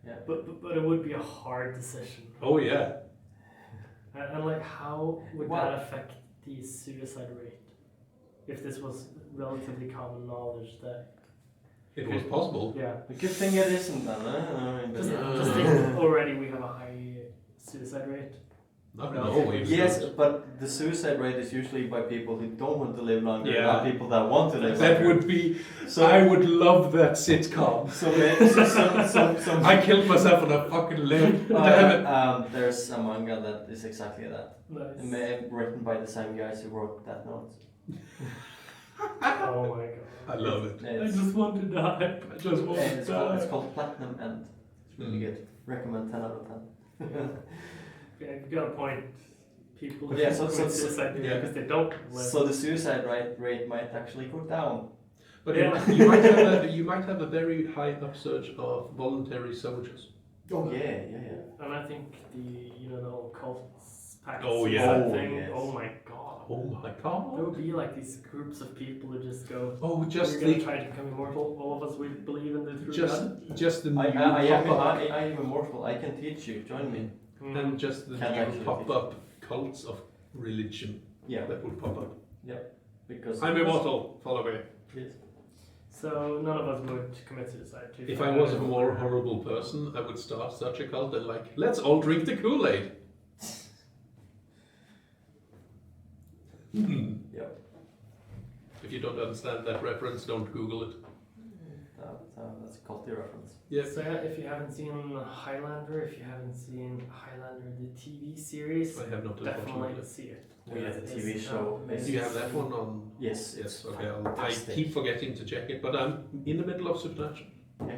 Yeah. But it would be a hard decision. Oh yeah. And like, how would Well- that affect the suicide rate? If this was relatively common knowledge that It was possible. yeah. The good thing it isn't then, I mean, Just think already we have a high suicide rate. Not No. always. Yes, but the suicide rate is usually by people who don't want to live longer, Yeah. not people that want to live That longer. would be. So- I would love that sitcom. So maybe some I killed myself on a fucking limb. Damn it. there's a manga that is exactly that. Nice. Written by the same guys who wrote Death Note. Oh my god. I love it. I just want to die. I just want to die. It's called Platinum End. It's really good. Recommend 10 out of 10. Yeah, you got a point. People Yeah, so- commit so- suicide yeah. because they don't live. So the suicide rate might actually go down. But Yeah. you might have a very high upsurge of voluntary soldiers. Oh yeah. And I think the whole cults pacts Oh, yeah. Oh, thing. yes. Oh my god. Oh my There god. would be like these groups of people who just go. Oh, just we're gonna the try to become immortal. All of us we believe in the true just God. just the new I am pop-up immortal. I can teach you. Join me. Mm. and just the Can't new actually pop-up cults of religion Yeah, that would pop up. because I'm immortal. Follow me. Yes. So none of us would commit suicide. To If I was a more horrible person, I would start such a cult and like, let's all drink the Kool-Aid. Yep. If you don't understand that reference, don't Google it. That's a culty reference. Yes. So yeah, if you haven't seen Highlander, if you haven't seen Highlander the TV series, I have not definitely unfortunately. see it. We have a It's TV show. amazing. Do you have that one on? Yes. Yes. it's Okay. I fantastic. keep forgetting to check it, but I'm in the middle of Supernatural. Yeah.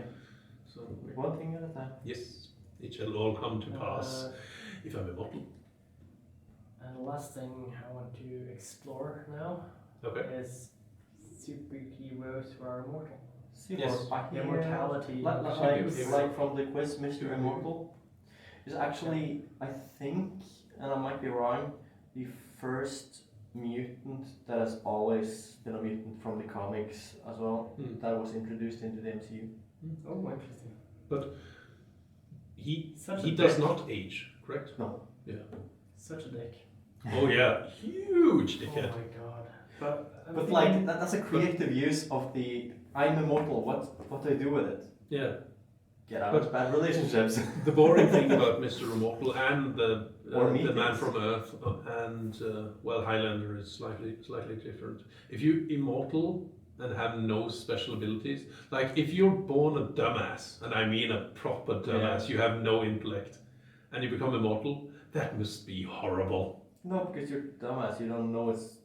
So One thing at a time. yes, it shall all come to pass if I'm immortal. And the last thing I want to explore now Okay. is superheroes who are immortal. Yes. Immortality. Like from the quiz, Mr. Immortal is actually, I think, and I might be wrong, the first mutant that has always been a mutant from the comics as well, that was introduced into the MCU. Oh, interesting. He Such he a does dick. not age, correct? No. Yeah. Such a dick. Oh yeah, huge Oh dickhead. my god. But I'm But thinking- like that's a creative use of the I'm immortal. What do I do with it? Yeah. get out of bad relationships. The boring thing about Mr. Immortal and the Man Meetings. from Earth and Highlander is slightly different. If you're immortal and have no special abilities, like if you're born a dumbass, and I mean a proper dumbass, you have no intellect, and you become immortal, that must be horrible. No, because you're dumbass, you don't know it's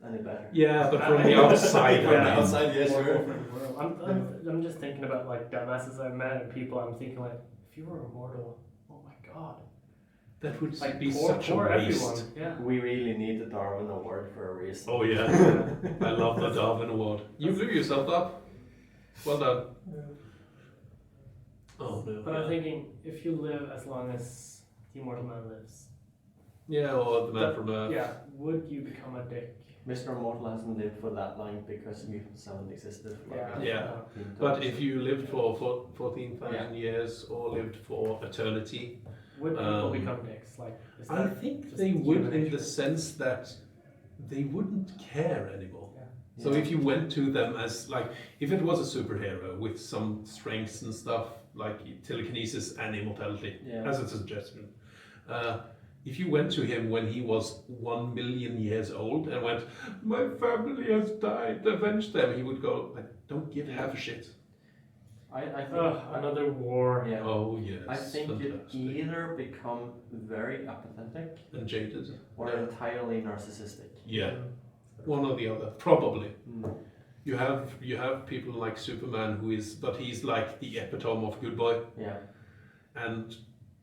any better. Yeah, but from the outside, From the outside, yeah, More sure. different world. I'm just thinking about like dumbasses I've met and people. I'm thinking like, if you were immortal, oh my god, that would like be poor, such poor a waste. everyone. Yeah. We really need the Darwin Award for a reason. Oh yeah, I love the Darwin Award. You blew yourself up. Well done. Oh no. But I'm thinking, if you live as long as the immortal man lives, Yeah, or the Man from Earth. yeah, would you become a dick? Mr. Immortal hasn't lived for that long because mutants haven't existed for Yeah. Yeah. But if you lived for 14,000 years or lived for eternity, Would people become dicks? Like, is I that think just they human would in nature? the sense that they wouldn't care anymore. Yeah. So if you went to them as like, if it was a superhero with some strengths and stuff like telekinesis and immortality, Yeah. as a suggestion, if you went to him when he was 1 million years old and went, my family has died, avenge them, he would go, like, don't give half a shit. I think Another war. yeah. Oh yes, I think you fantastic. either become very apathetic And jaded. or Yeah. entirely narcissistic. Yeah, one or the other, probably. Mm. You have people like Superman but he's like the epitome of good boy, Yeah. and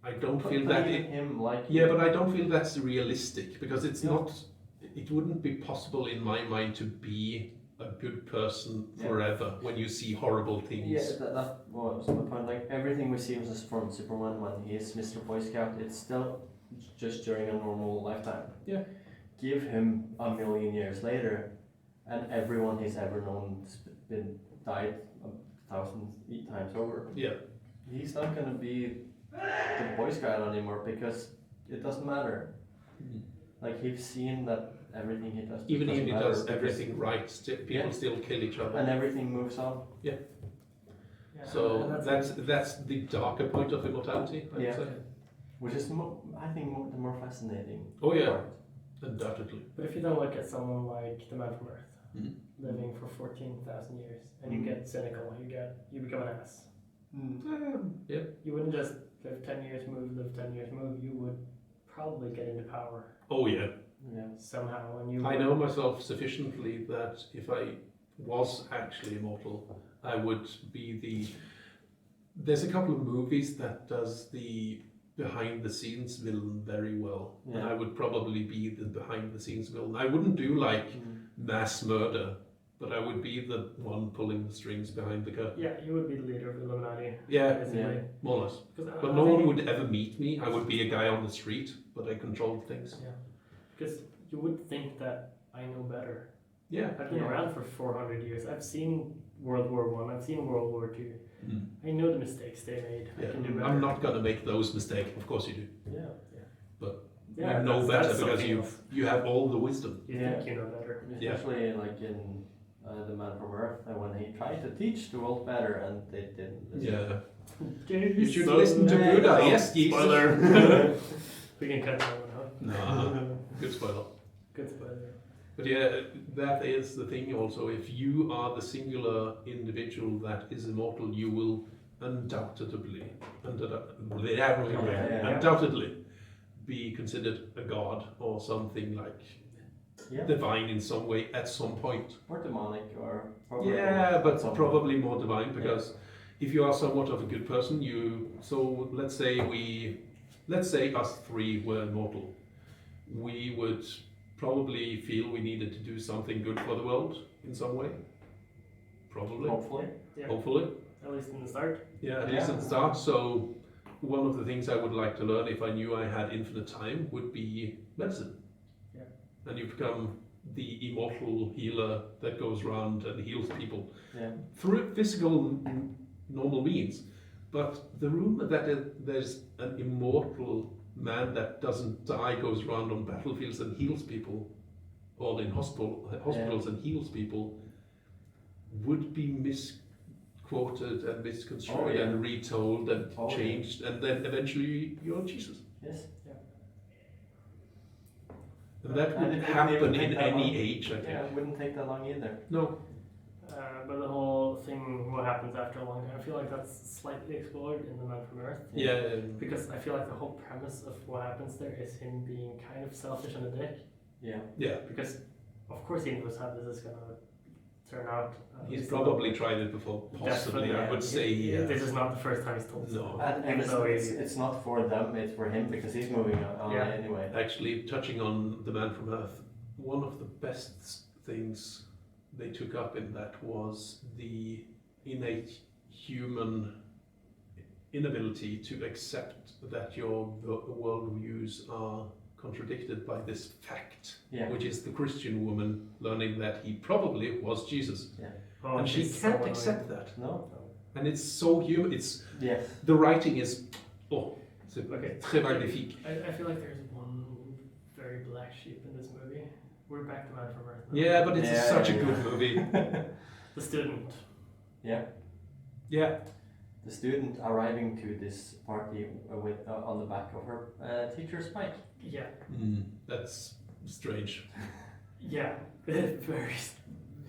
I don't But feel that even him like yeah, but I don't feel that's realistic because it's No. not. It wouldn't be possible in my mind to be a good person Yeah. forever when you see horrible things. yeah, that was my point. Like everything we see from Superman when he's Mr. Boy Scout, it's still just during a normal lifetime. Yeah. Give him 1 million years later, and everyone he's ever known been died 1,000 times over. Yeah. He's not gonna be the Boy Scout anymore because it doesn't matter. Like he's seen that everything he does. Even if doesn't he matter does because- everything right, people Yeah. still kill each other. and everything moves on. Yeah, So and that's the darker point of immortality, I would Yeah. say. Which is, I think, the more fascinating Oh yeah, part. undoubtedly. But if you don't look at someone like the Man from Earth, Mhm. living for 14,000 years, and you Mhm. get cynical, you become an ass. Yeah. You wouldn't just live 10 years, live 10 years, move. You would probably get into power Oh yeah. Yeah. somehow, and you. I know myself sufficiently that if I was actually immortal, I would be the. There's a couple of movies that does the behind the scenes villain very well, and Yeah. I would probably be the behind the scenes villain. I wouldn't do like mass murder, but I would be the one pulling the strings behind the curtain. Yeah, you would be the leader of Illuminati. Yeah, Basically. Yeah. more or less. 'Cause I- But I no one think- would ever meet me. I would be a guy on the street, but I controlled things. Yeah, because you would think that I know better. Yeah. I've been Yeah. around for 400 years. I've seen World War One. I've seen World War Two. Mm. I know the mistakes they made. I Yeah. can do better. I'm not gonna make those mistakes. Of course you do. Yeah. But Yeah, you know that's better because something else. you have all the wisdom. You Yeah. think you know better. Yeah. Especially like in The Man from Earth, when he tried to teach the world better and they didn't listen. Yeah. You You should listen to Yeah. Buddha. Yes, Jesus. Spoiler. We can cut that one out. No, good spoiler. Good spoiler. But yeah, that is the thing also. If you are the singular individual that is immortal, you will undoubtedly be considered a god or something like Yeah. divine in some way at some point. Or demonic or probably Yeah, but some- probably more divine because if you are somewhat of a good person, let's say us three were immortal. We would probably feel we needed to do something good for the world in some way. Probably. Hopefully. Yeah. Hopefully. At least in the start. Yeah, at least Yeah. at the start. So one of the things I would like to learn if I knew I had infinite time would be medicine. Yeah. And you become the immortal healer that goes around and heals people Yeah. through physical normal means. But the rumor that there's an immortal man that doesn't die, goes around on battlefields and heals people, or in hospitals and heals people, would be quoted and misconstrued yeah. and retold and Yeah. changed, and then eventually you're Jesus. Yes. And that And would it wouldn't happen even in take that any long. age, I think. Yeah, it wouldn't take that long either. No. But the whole thing, what happens after a long time, I feel like that's slightly explored in The Man from Earth. Yeah. Because I feel like the whole premise of what happens there is him being kind of selfish and a dick. Yeah. Yeah. Because, of course, he knows how this is going to turn out. He's probably tried it before, possibly, Definitely, I would say. This is not the first time he's told us. No. And it's not for them, it's for him because he's moving on anyway. Actually, touching on The Man from Earth, one of the best things they took up in that was the innate human inability to accept that your worldviews are contradicted by this fact, which is the Christian woman learning that he probably was Jesus. Yeah. Oh, And she it's can't so accept that. No. And it's so human. It's Yes. the writing is c'est Okay. très magnifique. I feel like there's one very black sheep in this movie. We're back to Man from Earth now. Yeah, but it's such a good movie. The student. Yeah. Yeah. The student arriving to this party with on the back of her teacher's bike. Yeah. That's strange. Yeah. Very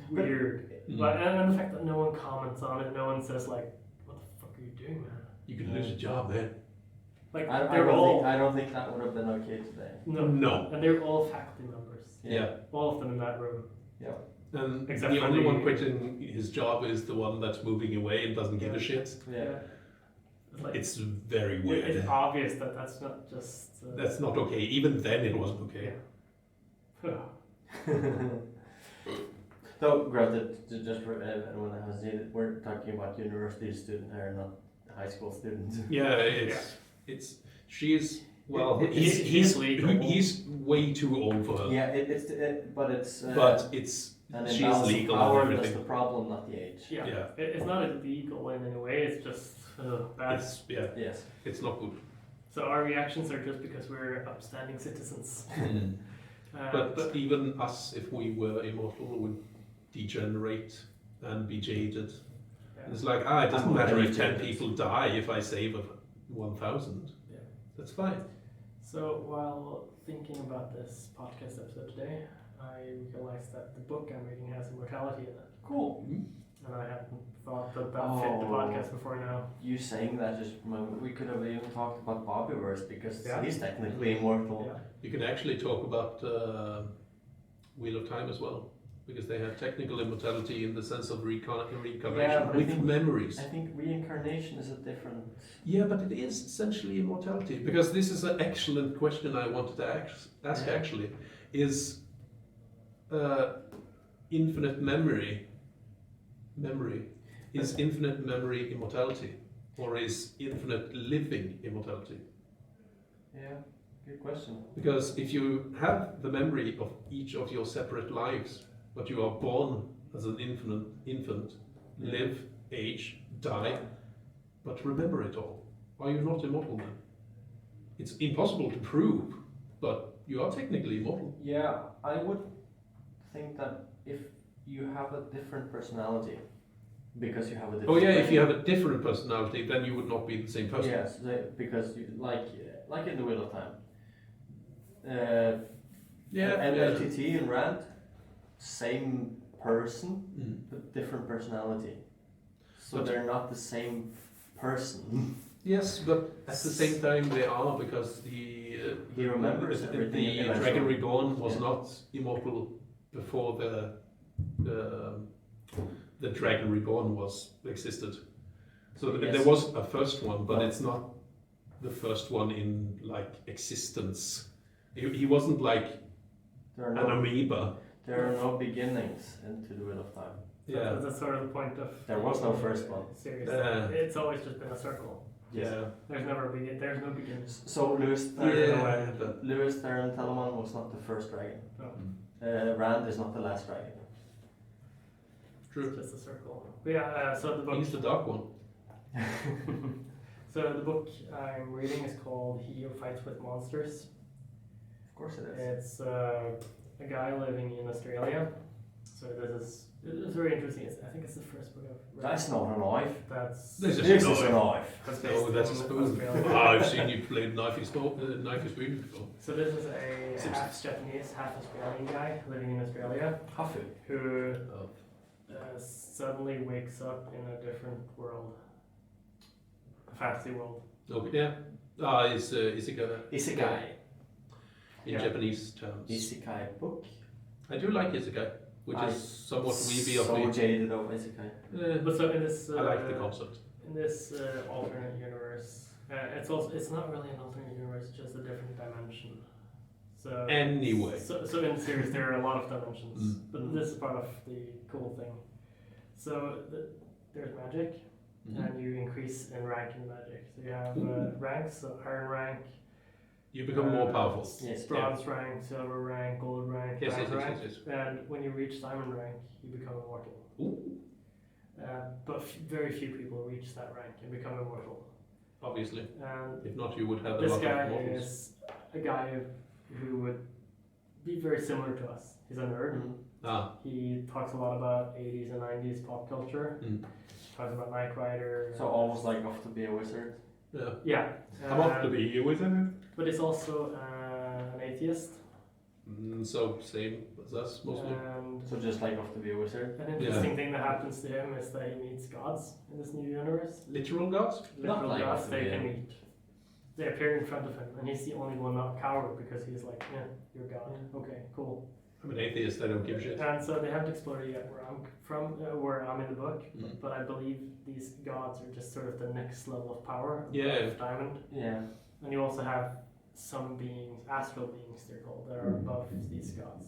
weird. But, and the fact that no one comments on it, no one says like, what the fuck are you doing, man? You could lose a job, man. Like, I don't think that would have been okay today. No. And they're all faculty members. Yeah. All of them in that room. Yeah. And Except the for only the- one quitting his job is the one that's moving away and doesn't give a shit. Yeah. It's like, It's very weird. it's obvious that that's not just... That's not okay. Even then it wasn't okay. Yeah. So, granted, just for anyone that has seen it, we're talking about university student here, not high school students. Yeah, it's she's well He's legal. he's way too old for her. Yeah, but it's and she's imbalance of legal power, and that's everything. the problem, not the age. Yeah. Yeah. It's not illegal in any way, it's just bad. Yes. It's not good. So our reactions are just because we're upstanding citizens. But even us, if we were immortal, would degenerate and be jaded. Yeah. It's like, it doesn't I'm matter very if 10 jaded. people die if I save 1,000. Yeah. That's fine. So while thinking about this podcast episode today, I realized that the book I'm reading has Immortality in it. Cool. And I hadn't thought that fit the podcast before now. You saying that just remember, we could have even talked about Bobbyverse because Yeah. he's technically immortal. Yeah. You can actually talk about Wheel of Time as well, because they have technical immortality in the sense of reincarnation Yeah, but I with think- memories. I think reincarnation is a different. Yeah, but it is essentially immortality, because this is an excellent question I wanted to ask Yeah. actually, is infinite memory, is infinite memory immortality, or is infinite living immortality? Yeah, good question. Because if you have the memory of each of your separate lives, but you are born as an infant, live, age, die, but remember it all, are you not immortal then? It's impossible to prove, but you are technically immortal. Yeah, I would think that if you have a different personality, because you have a different. Oh yeah, if you have a different personality, then you would not be the same person. Yes, because you, like in the Wheel of Time. And LTT and Rand, same person, but different personality. So But- they're not the same person. Yes, but at the same time they are, because He remembers the everything eventually. Dragon Reborn was Yeah. not immortal before the Dragon Reborn existed. So Yes. there was a first one, but it's not the first one in existence. He wasn't like There are an no, amoeba. there are no beginnings into the Wheel of Time. Yeah. That's sort of the point of... There was no first one. Seriously. It's always just been a circle. Yeah. There's no beginnings. So Lewis Yeah. But Theron Telemon was not the first dragon. No. Rand is not the last dragon. It's true. just a circle. But yeah, so the book... He's the dark one. So the book I'm reading is called He Who Fights with Monsters. Of course it is. It's a guy living in Australia. So So it's very interesting. I think it's the first book I've read. That's not a knife. This This is a knife. That's Oh, that's a based in spoon. Australia. I've seen you play knife and spoon before. So this is a half Japanese, half Australian guy living in Australia Hafu. who suddenly wakes up in a different world, a fantasy world. Okay, yeah. Isekai in Japanese terms. Isekai book. I do like Isekai, which is somewhat weeby of so me. jaded of Isekai. But so in this, I like the concept. in this alternate universe, it's not really an alternate universe, it's just a different dimension. So Anyway. so in the series there are a lot of dimensions, but this is part of the cool thing. So there's magic, and you increase in rank in magic. So you have ranks, so iron rank. You become more powerful. Yes. Bronze rank, silver rank, gold rank, Yes, diamond rank. yes. And when you reach diamond rank, you become immortal. Ooh. But very few people reach that rank and become immortal. Obviously. And If not, you would have a this lot guy of mortals. is a guy who would be very similar to us. He's a nerd. He talks a lot about 80s and 90s pop culture. Talks about Knight Rider. So almost like off to be a wizard. Yeah. Yeah. I'm off to be a wizard. But he's also an atheist. So same as us mostly. And So just like off to be a wizard. an interesting thing that happens to him is that he meets gods in this new universe. Literal gods? Literal like gods us, they yeah. can meet. They appear in front of him, and he's the only one not coward because he's like, yeah, you're God. Okay, cool. I'm an atheist, I don't give a shit. And so they haven't explored yet where I'm from, where I'm in the book, but I believe these gods are just sort of the next level of power of Diamond. Yeah. And you also have some beings, astral beings they're called, that are above these gods.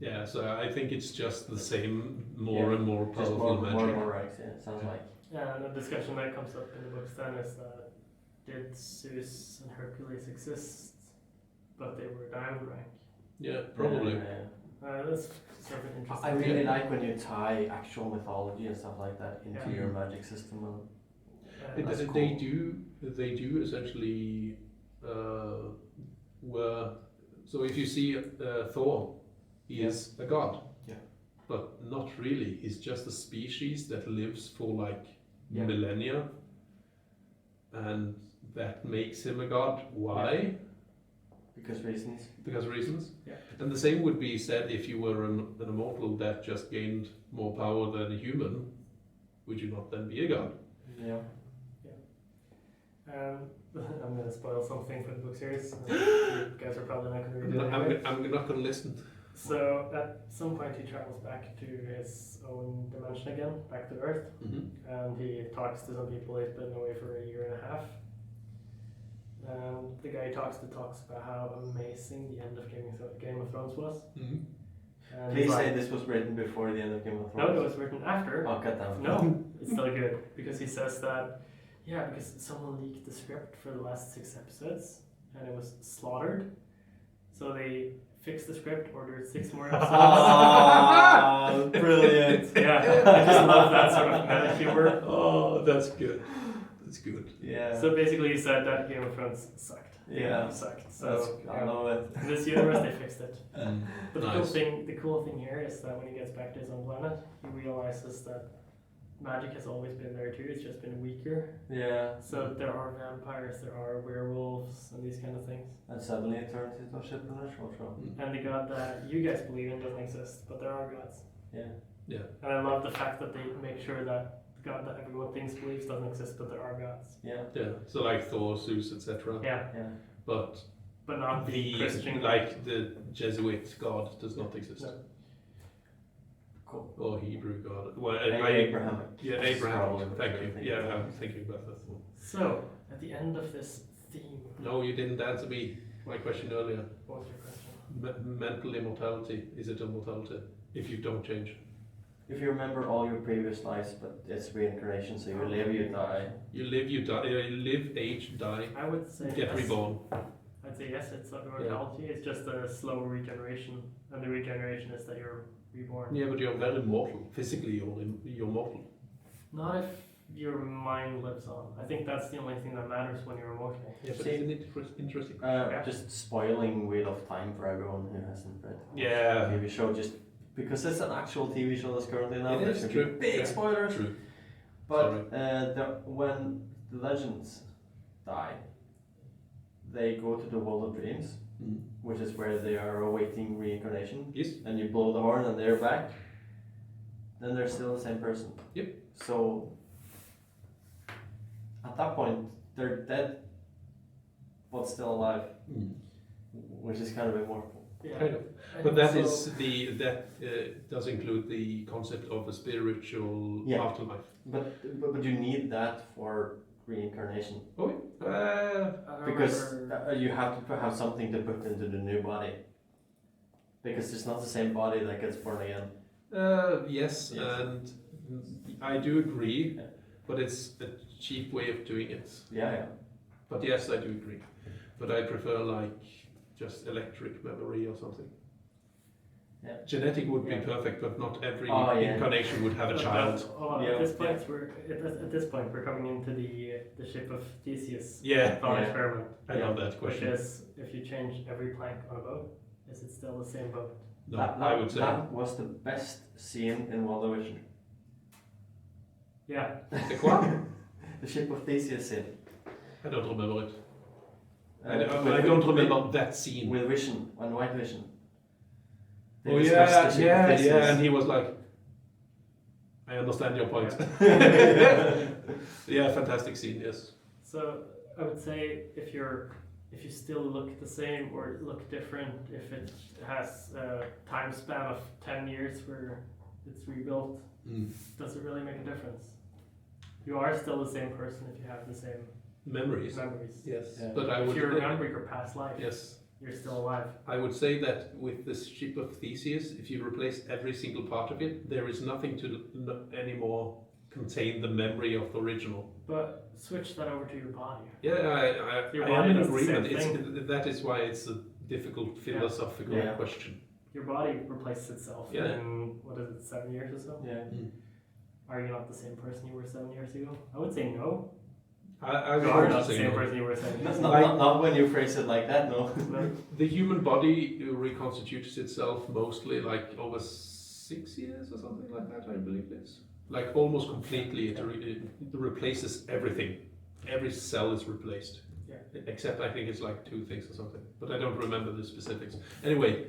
Yeah, so I think it's just the same, more and more Just powerful more magic. and more ranks, yeah, sounds like. And the discussion that comes up in the books then is that did Zeus and Hercules exist, but they were diamond rank? Yeah, probably. That's sort of interesting. I really like when you tie actual mythology and stuff like that into Yeah. your magic system. And They, that's they cool. they do essentially so if you see Thor, he is a god. Yeah. But not really. He's just a species that lives for like Yeah. millennia, and that makes him a god. Why? Because reasons. Because reasons. Yeah. And the same would be said if you were an immortal that just gained more power than a human. Would you not then be a god? Yeah. I'm going to spoil something for the book series. You guys are probably not going to read it anyway. I'm not going to listen. So at some point he travels back to his own dimension again, back to Earth, and he talks to some people he's been away for a year and a half. And the guy he talks about how amazing the end of Game of Thrones was. And Please he's say like, this was written before the end of Game of no, Thrones. it was written after. Oh, cut down. No, it's still good because he says that, yeah, because someone leaked the script for the last 6 episodes and it was slaughtered. So they fixed the script, ordered 6 more episodes. Oh, brilliant. Yeah, I just love that sort of meta humor. Oh, that's good. That's good. Yeah. So basically, he said that Game of Thrones sucked. Yeah. It sucked. So I love it. in this universe, they fixed it. But Nice. the cool thing here is that when he gets back to his own planet, he realizes that magic has always been there too. It's just been weaker. Yeah. So there are vampires, there are werewolves, and these kind of things. And suddenly it turns into a ship in a short show. And the god that you guys believe in doesn't exist, but there are gods. Yeah. Yeah. And I love the fact that they make sure that the god that everyone thinks believes doesn't exist, but there are gods. Yeah. Yeah. So like Thor, Zeus, etc. Yeah, Yeah. But but not the Christian. like the Jesuit god does not exist. No. Cool. Or Hebrew god. Well, Abrahamic. Yeah, Abraham. Probably Thank what you. you're Yeah, thinking. I'm thinking about that. So at the end of this theme, No, you didn't answer me. My question earlier. what was your question? Mental immortality. Is it immortality if you don't change? If you remember all your previous lives, but it's reincarnation, so you live, you die. You live, you die. You live, age, die, I would say get yes. reborn. I'd say yes, it's immortality. It's just a slow regeneration, and the regeneration is that you're reborn. Yeah, but you're very mortal. Physically, you're mortal. Not if your mind lives on. I think that's the only thing that matters when you're immortal. Yeah, but See- isn't it interesting? Just spoiling Wheel of Time for everyone who hasn't read. Yeah. TV show, just because it's an actual TV show that's currently now. It is there's true. big Yeah. spoilers. True. But when the legends die, they go to the world of dreams, which is where they are awaiting reincarnation. Yes. And you blow the horn and they're back. Then they're still the same person. Yep. So at that point, they're dead, but still alive, which is kind of immortal. Yeah. Kind of. But that does include the concept of a spiritual afterlife. But you need that for reincarnation. Oh, Because you have to have something to put into the new body. Because it's not the same body that gets born again. yes, and I do agree, but it's a cheap way of doing it. Yeah. But yes, I do agree. But I prefer like just electric memory or something. Yeah. Genetic would be perfect, but not every incarnation would have a But child. at this point, we're coming into the ship of Theseus Yeah. thought experiment. I love that question. Which is, if you change every plank on a boat, is it still the same boat? No, I would say. That was the best scene in WandaVision. Yeah. The what? The ship of Theseus scene. I don't remember it. I don't remember that scene. With Vision, on White Vision. They Oh discussed the ship of Theseus. yeah, and he was like, I understand your point. Yeah, fantastic scene, yes. So I would say if you still look the same or look different, if it has a time span of 10 years where it's rebuilt, does it really make a difference? You are still the same person if you have the same memories. Yes. Yeah. But I would. If you remember your past life, yes, you're still alive. I would say that with the ship of Theseus, if you replace every single part of it, there is nothing to anymore contain the memory of the original. But switch that over to your body. Yeah, Your I body am in does the same agreement. That is why it's a difficult philosophical question. Your body replaces itself in, what is it, 7 years or so? Yeah. Are you not the same person you were 7 years ago? I would say no. I You are not the same person you were 7 years ago. Not when you phrase it like that, no. The human body reconstitutes itself mostly like over 6 years or something like that, I believe it is. Like almost completely, it replaces everything. Every cell is replaced. Yeah. Except I think it's like 2 things or something. But I don't remember the specifics. Anyway,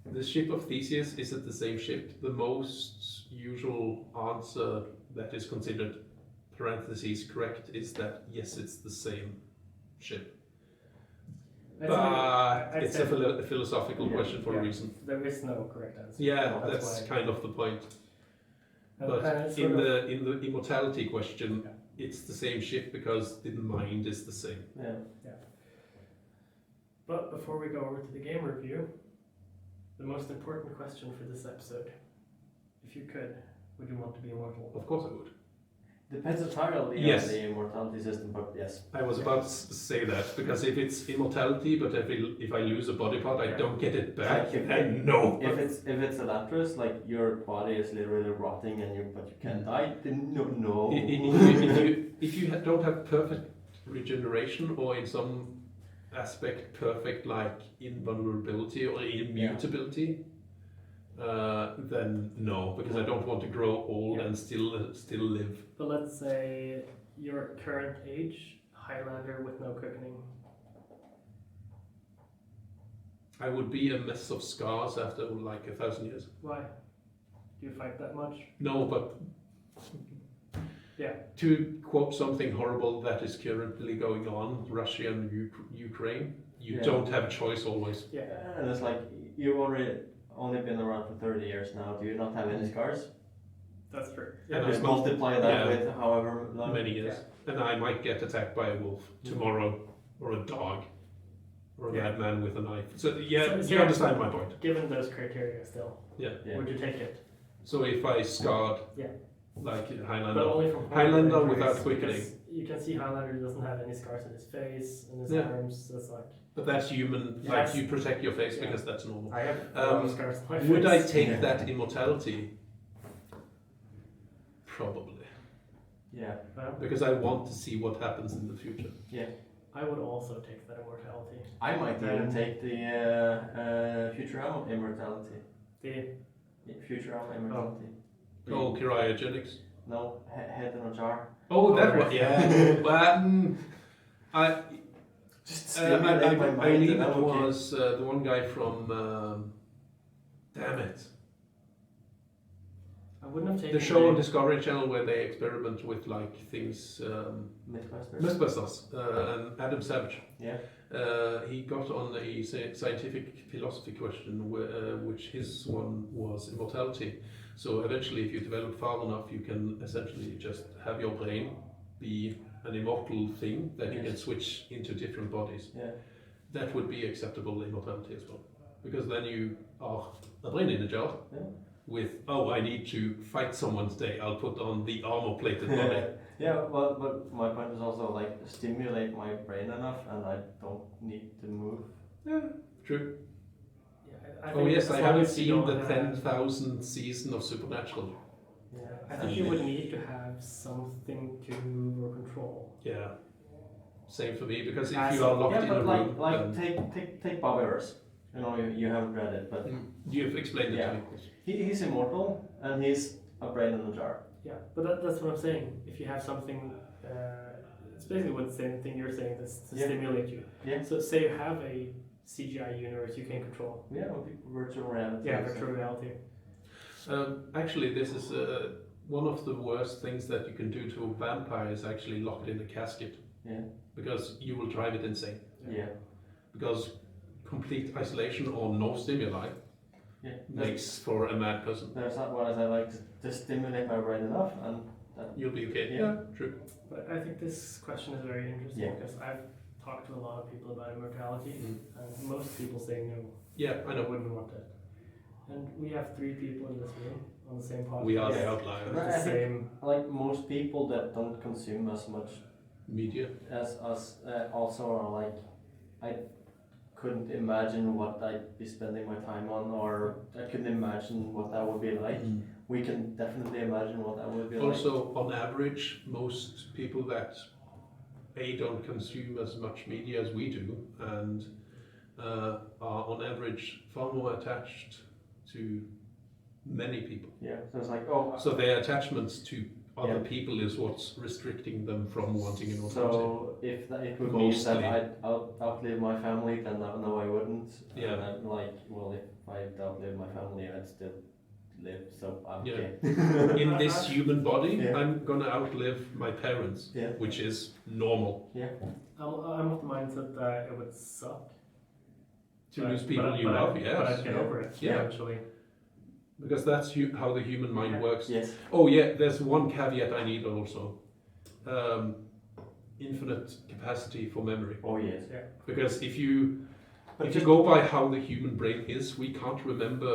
the ship of Theseus, is it the same ship? The most usual answer that is considered parentheses correct is that yes, it's the same ship. But it's a philosophical question for a reason. There is no correct answer. Yeah, that's kind of the point. But in the immortality question, it's the same ship because the mind is the same. Yeah. But before we go over to the game review, the most important question for this episode: if you could, would you want to be immortal? Of course I would. Depends entirely on the immortality system, but yes. I was about to say that, because if it's immortality, but if I lose a body part, I don't get it back. Like no. If it's Elatris, like your body is literally rotting but you can't die, then no. If you don't have perfect regeneration, or in some aspect perfect like invulnerability or immutability, then no, because I don't want to grow old and still live. But let's say your current age, Highlander with no quickening. I would be a mess of scars after like 1,000 years. Why? Do you fight that much? No, but to quote something horrible that is currently going on, Russia and Ukraine, you don't have a choice always. Yeah, and it's like you've only been around for 30 years now. Do you not have any scars? That's true. And just multiply that with however long. Many years. Yeah. And I might get attacked by a wolf tomorrow, or a dog, or a madman with a knife. So you understand my point. Given those criteria still, would you take it? So if I scarred, like Highlander, but only from Highlander without quickening. You can see Highlander doesn't have any scars on his face and his arms. That's like. But that's human. Like you protect your face because that's normal. I have scars on my face. Would I take that immortality? Probably. Yeah. Because I want to see what happens in the future. Yeah. I would also take that immortality. I might even take the Futurama immortality. Future Immortality. Oh, cryogenics. No, head in a jar. Oh, that one, yeah. But I Just stimulate my mind. I believe and it I'm okay. was the one guy from. Damn it. I wouldn't have taken The show on Discovery Channel where they experiment with like things. Mythbusters. Mythbusters and Adam Savage. Yeah. He got on a scientific philosophy question, which his one was immortality. So eventually, if you develop far enough, you can essentially just have your brain be an immortal thing that you can switch into different bodies. Yeah. That would be acceptable immortality as well, because then you are a brain in a jar. Yeah. With I need to fight someone today. I'll put on the armor-plated body. Yeah, but my point is also like stimulate my brain enough, and I don't need to move. Yeah, true. I Oh yes, I haven't seen don't the have- 10,000th season of Supernatural. Yeah, I think you would need to have something to move or control. Yeah, same for me, because if Ah, you so- are locked Yeah, in but a room, like then take Bob Evers. You know, you haven't read it, but you've explained it Yeah. to me. he's immortal and he's a brain in a jar. Yeah, but that's what I'm saying. If you have something, it's basically what the same thing you're saying, that's to Yeah. stimulate you. Yeah. So say you have a CGI universe you can control. Yeah, virtual reality. Yeah, virtual reality. Actually, this is one of the worst things that you can do to a vampire is actually lock it in a casket, Yeah. because you will drive it insane. Yeah. Because complete isolation or no stimuli Yeah. makes for a mad person. There's not what I said, like to stimulate my brain enough, and that. You'll be okay. Yeah. True. But I think this question is very interesting Yeah. because I've talked to a lot of people about immortality, Mm. and most people say no. Yeah, I I know. wouldn't want it. And we have 3 people in this room on the same podcast. We are the Yeah. outliers. With the same. Like most people that don't consume as much Media. as us also are like, I couldn't imagine what I'd be spending my time on, or I couldn't imagine what that would be like. We can definitely imagine what that would be Also, on average, most people that don't consume as much media as we do, and are on average far more attached to many people. like. Yeah, so it's like, oh, So their attachments to other Yeah. people is what's restricting them from wanting immortality. so if it would mean Mostly. that I'd outlive my family, then no, I wouldn't. Yeah. And I'm like, well, if I'd outlive my family, I'd still live, so I'm Yeah. okay. In this human body, Yeah. I'm gonna outlive my parents, Yeah. which is normal. I'm of the mindset that it would suck. To but- lose people but- you but love, I- yes. But I'd get over it Yeah. eventually. Because that's how the human mind Yeah. works. Yes. Oh yeah, there's one caveat I need also. Infinite capacity for memory. Oh yes. Because if you But if you go by how the human brain is, we can't remember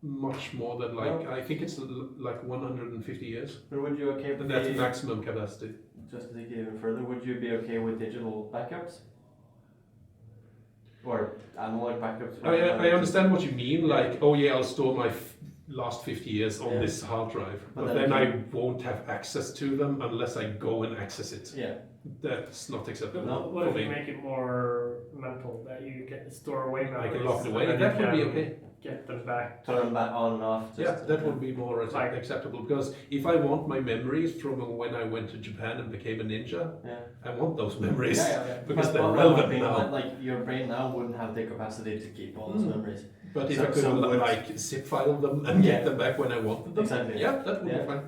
much more than like, I think it's like 150 years. But would you okay with And that's the- maximum capacity. Just to take it even further, would you be okay with digital backups? Or analog backups? I understand what you mean, like, oh yeah, I'll store my last 50 years on Yeah. this hard drive, But but then then you- I won't have access to them unless I go and access it. Yeah. That's not acceptable No, What for if you me. make it more mental, that you can store away I memories? can lock it away, and that you would be can okay. Get them back. Turn them back on and off. Yeah, that would be more Like- acceptable, because if I want my memories from when I went to Japan and became a ninja, Yeah. I want those memories. Yeah. Because But they're my relevant thing, now. Like your brain now wouldn't have the capacity to keep all those Mm. memories. But if So- I could so would- like zip file them and Yeah. get them back when I wanted them, Exactly. yeah, that would Yeah. be fine.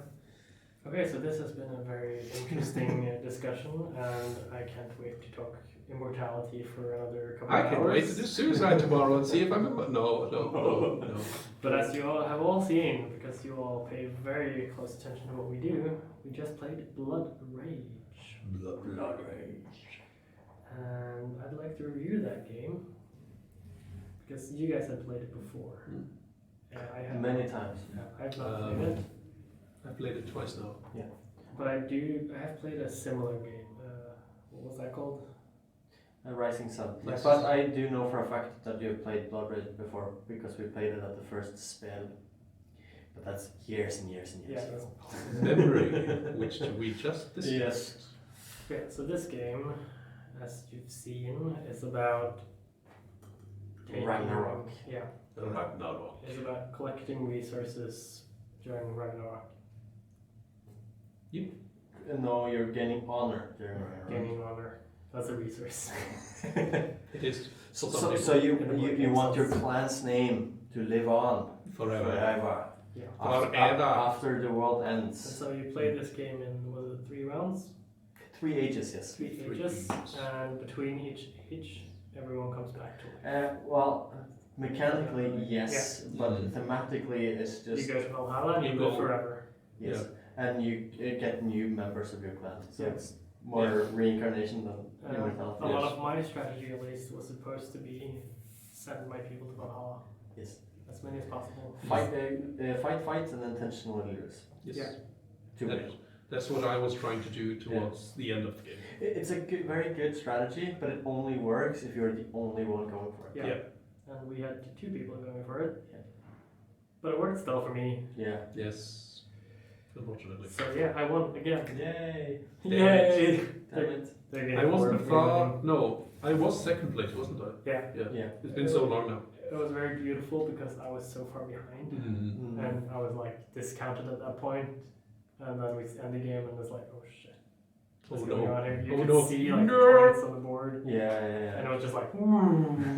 Okay, so this has been a very interesting discussion, and I can't wait to talk immortality for another couple I of can hours. wait to do suicide tomorrow and see if I'm no. But as you all have all seen, because you all pay very close attention to what we do, we just played Blood Rage. Blood rage. And I'd like to review that game, because you guys have played it before. Mm. I have Many times. I've not played it, I played it twice now. but I have played a similar game. What was that called? Rising Sun. Yes. But I do know for a fact that you've played Blood Rage before because we played it at the first spell. But that's years and years and years. Yeah, that's Memory, which we just discussed. Yes. Okay, so this game, as you've seen, is about Ragnarok. Yeah. Ragnarok. It's about collecting resources during Ragnarok. No, you're gaining honor during Ragnarok. Gaining honor. That's a resource. It is. So you want your clan's name to live on Forever. Yeah. after the world And ends. so you play this game in, was it 3 rounds? 3 ages, yes. 3 ages, and between each age, everyone comes back to life. Well, mechanically, yes, but thematically, it's just You go to Valhalla and you live forever. yes, and you get new members of your clan. So Yeah. it's more reincarnation than immortality. A lot of my strategy, at least, was supposed to be send my people to Valhalla. Yes. As many as possible. Fight, and intentionally lose. Yes. Yeah. To win. That's what I was trying to do towards the end of the game. It's a very good strategy, but it only works if you're the only one going for it. Yeah. And we had 2 people going for it. Yeah. But it worked still for me. Yeah. Yes. Unfortunately. So yeah, I won again. Yay! Yay! Damn it. I wasn't far. No, I was second place, wasn't I? Yeah. It's been so long now. It was very beautiful because I was so far behind. And I was like discounted at that point. And then we end the game and it's like, oh shit. What's going on here? You could see like the points on the board. Yeah. And it was just like,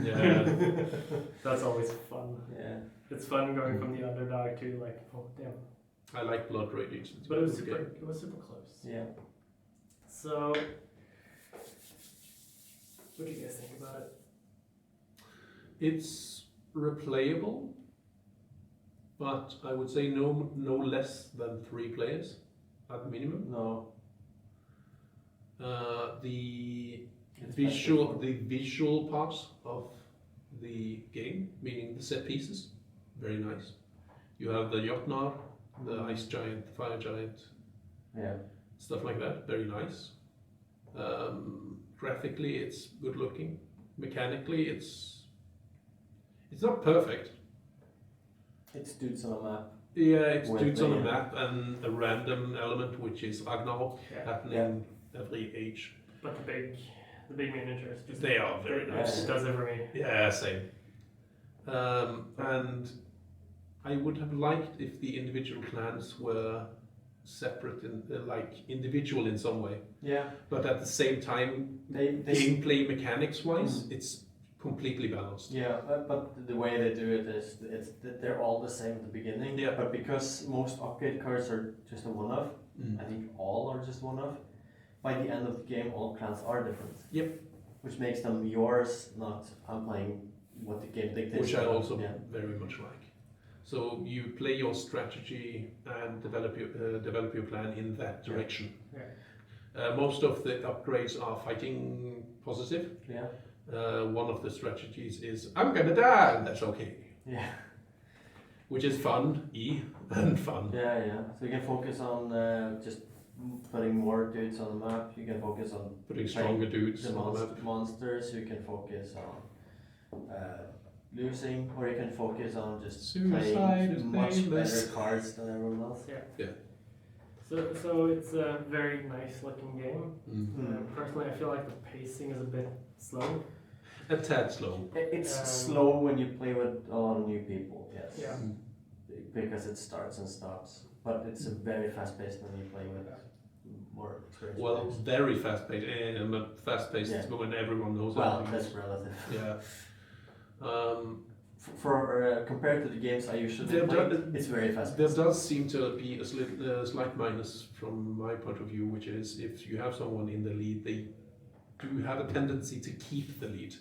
Yeah. That's always fun. Yeah. It's fun going from the underdog to like, oh damn. I like Blood Rage. But it was super close. Yeah. So, what do you guys think about it? It's replayable, but I would say no less than 3 players at minimum. No. The visual parts of the game, meaning the set pieces, very nice. You have the Jotnar, the ice giant, the fire giant, stuff like that, very nice. Graphically, it's good looking. Mechanically, it's not perfect. It's dudes on a map. Yeah, it's dudes on a map and a random element, which is Ragnarok, happening every age. But the big miniatures, They are very nice. It does it for me. Yeah, same. And I would have liked if the individual clans were separate and individual in some way. Yeah. But at the same time, gameplay mechanics wise, it's completely balanced. Yeah, but the way they do it is they're all the same at the beginning. Yeah. But because most upgrade cards are just a one-off, I think all are just one-off. By the end of the game, all clans are different. Yep. Which makes them yours, not I'm playing what the game dictates. Which I also very much like. So you play your strategy and develop your clan in that direction. Yeah. Most of the upgrades are fighting positive. Yeah. One of the strategies is I'm gonna die, and that's okay. Yeah. Which is fun, and fun. Yeah. So you can focus on just putting more dudes on the map. You can focus on Putting stronger dudes the on the map. monsters. You can focus on losing, or you can focus on just playing much better cards than everyone else. Yeah. So it's a very nice looking game. Personally, I feel like the pacing is a bit slow. A tad slow. It's slow when you play with a lot of new people, yes. Yeah. Because it starts and stops. But it's a very fast paced when you play with more experienced players. Very fast paced. But fast paced is when everyone knows everything. That's relative. Yeah. For compared to the games I usually play, it's very fast paced. There does seem to be a slight minus from my point of view, which is if you have someone in the lead, they do have a tendency to keep the lead.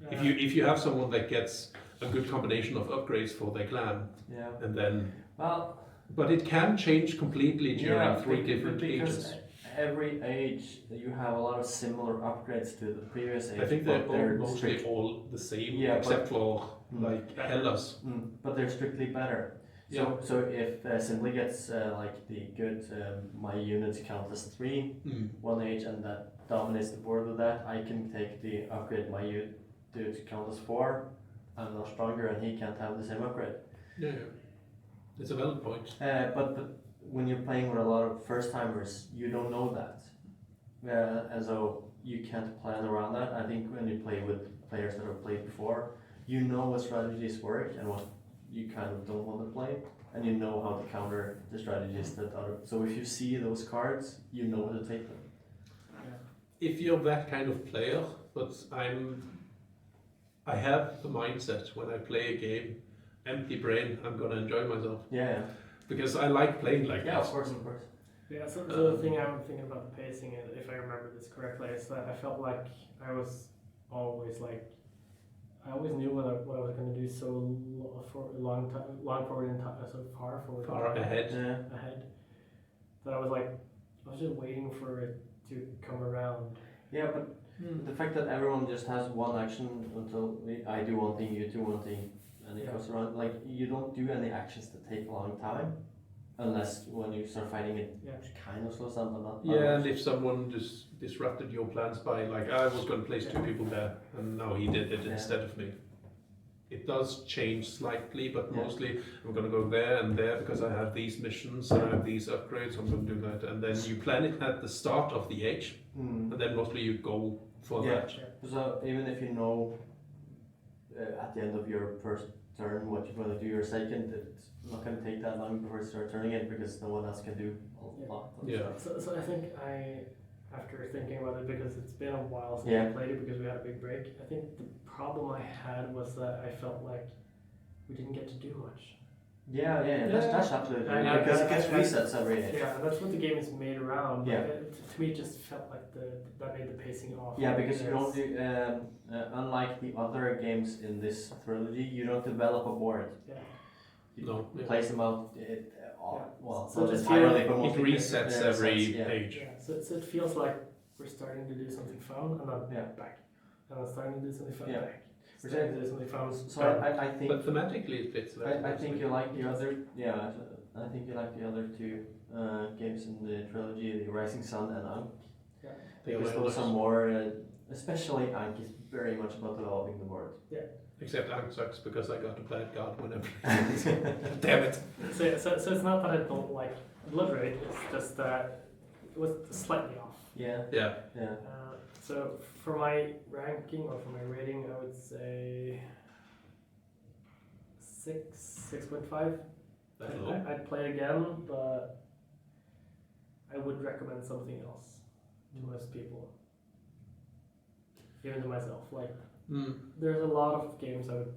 If you have someone that gets a good combination of upgrades for their clan, and then but it can change completely during 3 different ages. Every age you have a lot of similar upgrades to the previous age. I think they're mostly all the same, except for like Hellas. But they're strictly better. So if Sindre gets like the good my units count as 3 one age, and that dominates the board with that, I can take the upgrade my dudes count as 4. I'm now stronger, and he can't have the same upgrade. Yeah. It's a valid point. But when you're playing with a lot of first timers, you don't know that. And so you can't plan around that. I think when you play with players that have played before, you know what strategies work and what you kind of don't want to play, and you know how to counter the strategies that other. So if you see those cards, you know how to take them. If you're that kind of player, but I have the mindset when I play a game, empty brain, I'm gonna enjoy myself. Yeah. Because I like playing like Yeah, that. of course. Yeah, so the thing I'm thinking about the pacing, and if I remember this correctly, is that I felt like I was always like, I always knew what I was going to do for a long forward in time, so far forward. Far ahead. Ahead. That I was like, I was just waiting for it to come around. Yeah, but the fact that everyone just has one action until I do one thing, you do one thing, and it goes around, like, you don't do any actions that take a long time. Unless when you start fighting it, kind of slows down, but not. Yeah, and if someone just disrupted your plans by, like, I was going to place 2 people there, and now he did it instead of me. It does change slightly, but mostly I'm going to go there and there because I have these missions and I have these upgrades, I'm going to do that. And then you plan it at the start of the age, and then mostly you go for that. So even if you know at the end of your first turn what you're going to do your second, it's not going to take that long before you start turning it because no one else can do a lot. So I think after thinking about it, because it's been a while since I played it because we had a big break, I think the problem I had was that I felt like we didn't get to do much. That's absolutely because it gets resets every age. Yeah, that's what the game is made around. Yeah. To me, it just felt like that made the pacing off. Yeah, because you don't do, unlike the other games in this trilogy, you don't develop a board. Yeah. You place them out. So not entirely, but it resets every page. Yeah. So it feels like we're starting to do something fun and then back, and then starting to do something fun back. So I think. But thematically, it fits. I think you like the other. Yeah, I think you like the other 2 games in the trilogy, the Rising Sun and Ankh. Yeah. Because those are more, especially Ankh is very much about developing the board. Yeah. Except Ankh sucks because I got a bad card whenever. Damn it. So it's not that I don't like Blood Rage, it's just that it was slightly off. Yeah. So for my ranking or for my rating, I would say 6.5. I'd play again, but I would recommend something else to most people, even to myself. Like, there's a lot of games I would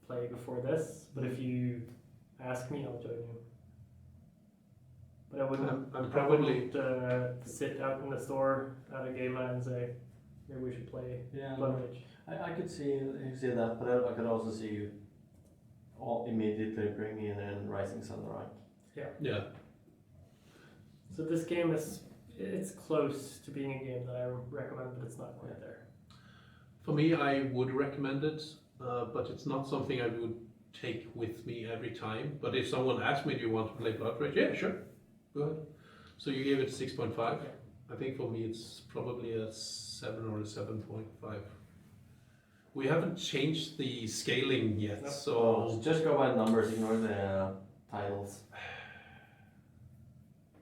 play before this, but if you ask me, I'll join you. But I wouldn't sit out in the store at a game and say, maybe we should play Blood Rage. I could see that, but I could also see you all immediately bring in Rising Sun or Ankh. Yeah. So this game it's close to being a game that I recommend, but it's not quite there. For me, I would recommend it, but it's not something I would take with me every time. But if someone asked me, do you want to play Blood Rage? Yeah, sure. Go ahead. So you gave it a 6.5. I think for me it's probably a 7 or a 7.5. We haven't changed the scaling yet, so just go by numbers, ignore the titles.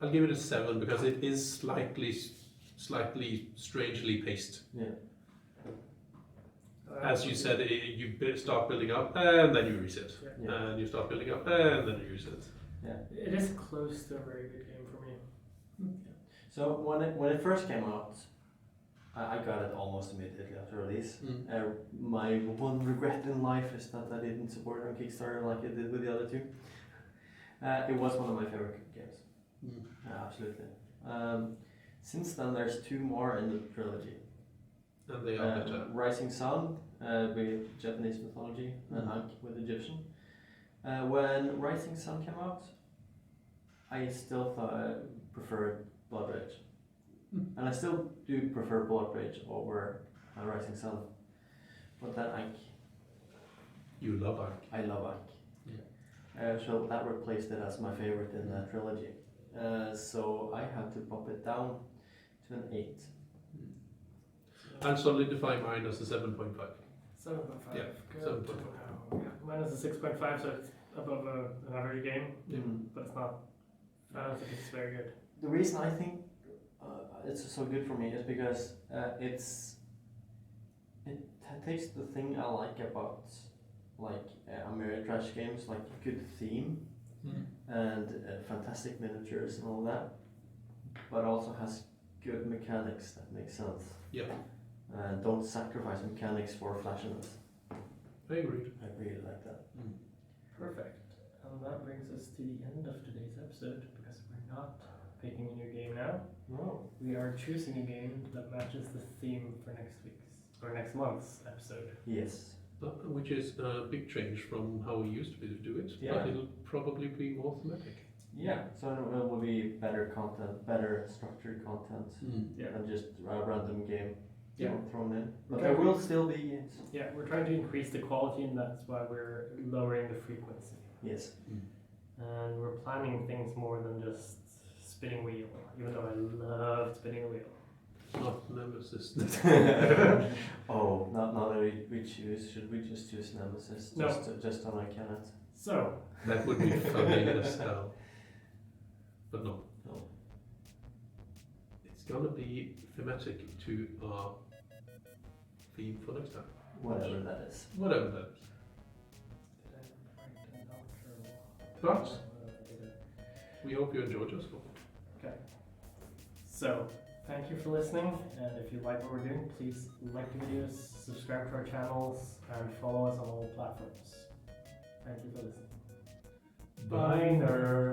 I'll give it a 7 because it is slightly strangely paced. Yeah. As you said, you start building up and then you reset, and you start building up and then you reset. Yeah. It is close to a very good game for me. So when it first came out, I got it almost immediately after release. My one regret in life is that I didn't support it on Kickstarter like I did with the other 2. It was one of my favorite games. Absolutely. Since then, there's 2 more in the trilogy. And they are better. Rising Sun with Japanese mythology and Ankh with Egyptian. When Rising Sun came out, I still preferred Blood Rage. And I still do prefer Blood Rage over Rising Sun. But then Ankh. You love Ankh. I love Ankh. So that replaced it as my favorite in the trilogy. So I had to pop it down to an 8. I'll solidify mine as a 7.5. 7.5. Yeah, 7.5. Mine is a 6.5, so it's above an average game, but it's not. I don't think it's very good. The reason I think it's so good for me is because it takes the thing I like about like Ameritrash games, like good theme and fantastic miniatures and all that, but also has good mechanics that make sense. Yeah, And don't sacrifice mechanics for flashiness. I agree. I really like that. Perfect. And that brings us to the end of today's episode because we're not picking a new game now. No. We are choosing a game that matches the theme for next month's episode. Yes. Which is a big change from how we used to do it, Yeah. but it'll probably be more thematic. Yeah. So it will be better content, better structured content Yeah. than just a random game Yeah. thrown in. But Okay. there will still be games. Yeah, we're trying to increase the quality and that's why we're lowering the frequency. Yes. And we're planning things more than just spinning wheel, even though I love spinning a wheel. Not Nemesis. Oh, not that we choose. Should we just choose Nemesis? No. Just on I cannot. So, That would be funny as hell. But no. No. It's gonna be thematic to our theme for next time. Whatever that is. Whatever that is. did I write an outro? But we hope you enjoyed your school. Okay. So, thank you for listening, and if you like what we're doing, please like the videos, subscribe to our channels, and follow us on all platforms. Thank you for listening. Bye, nerds!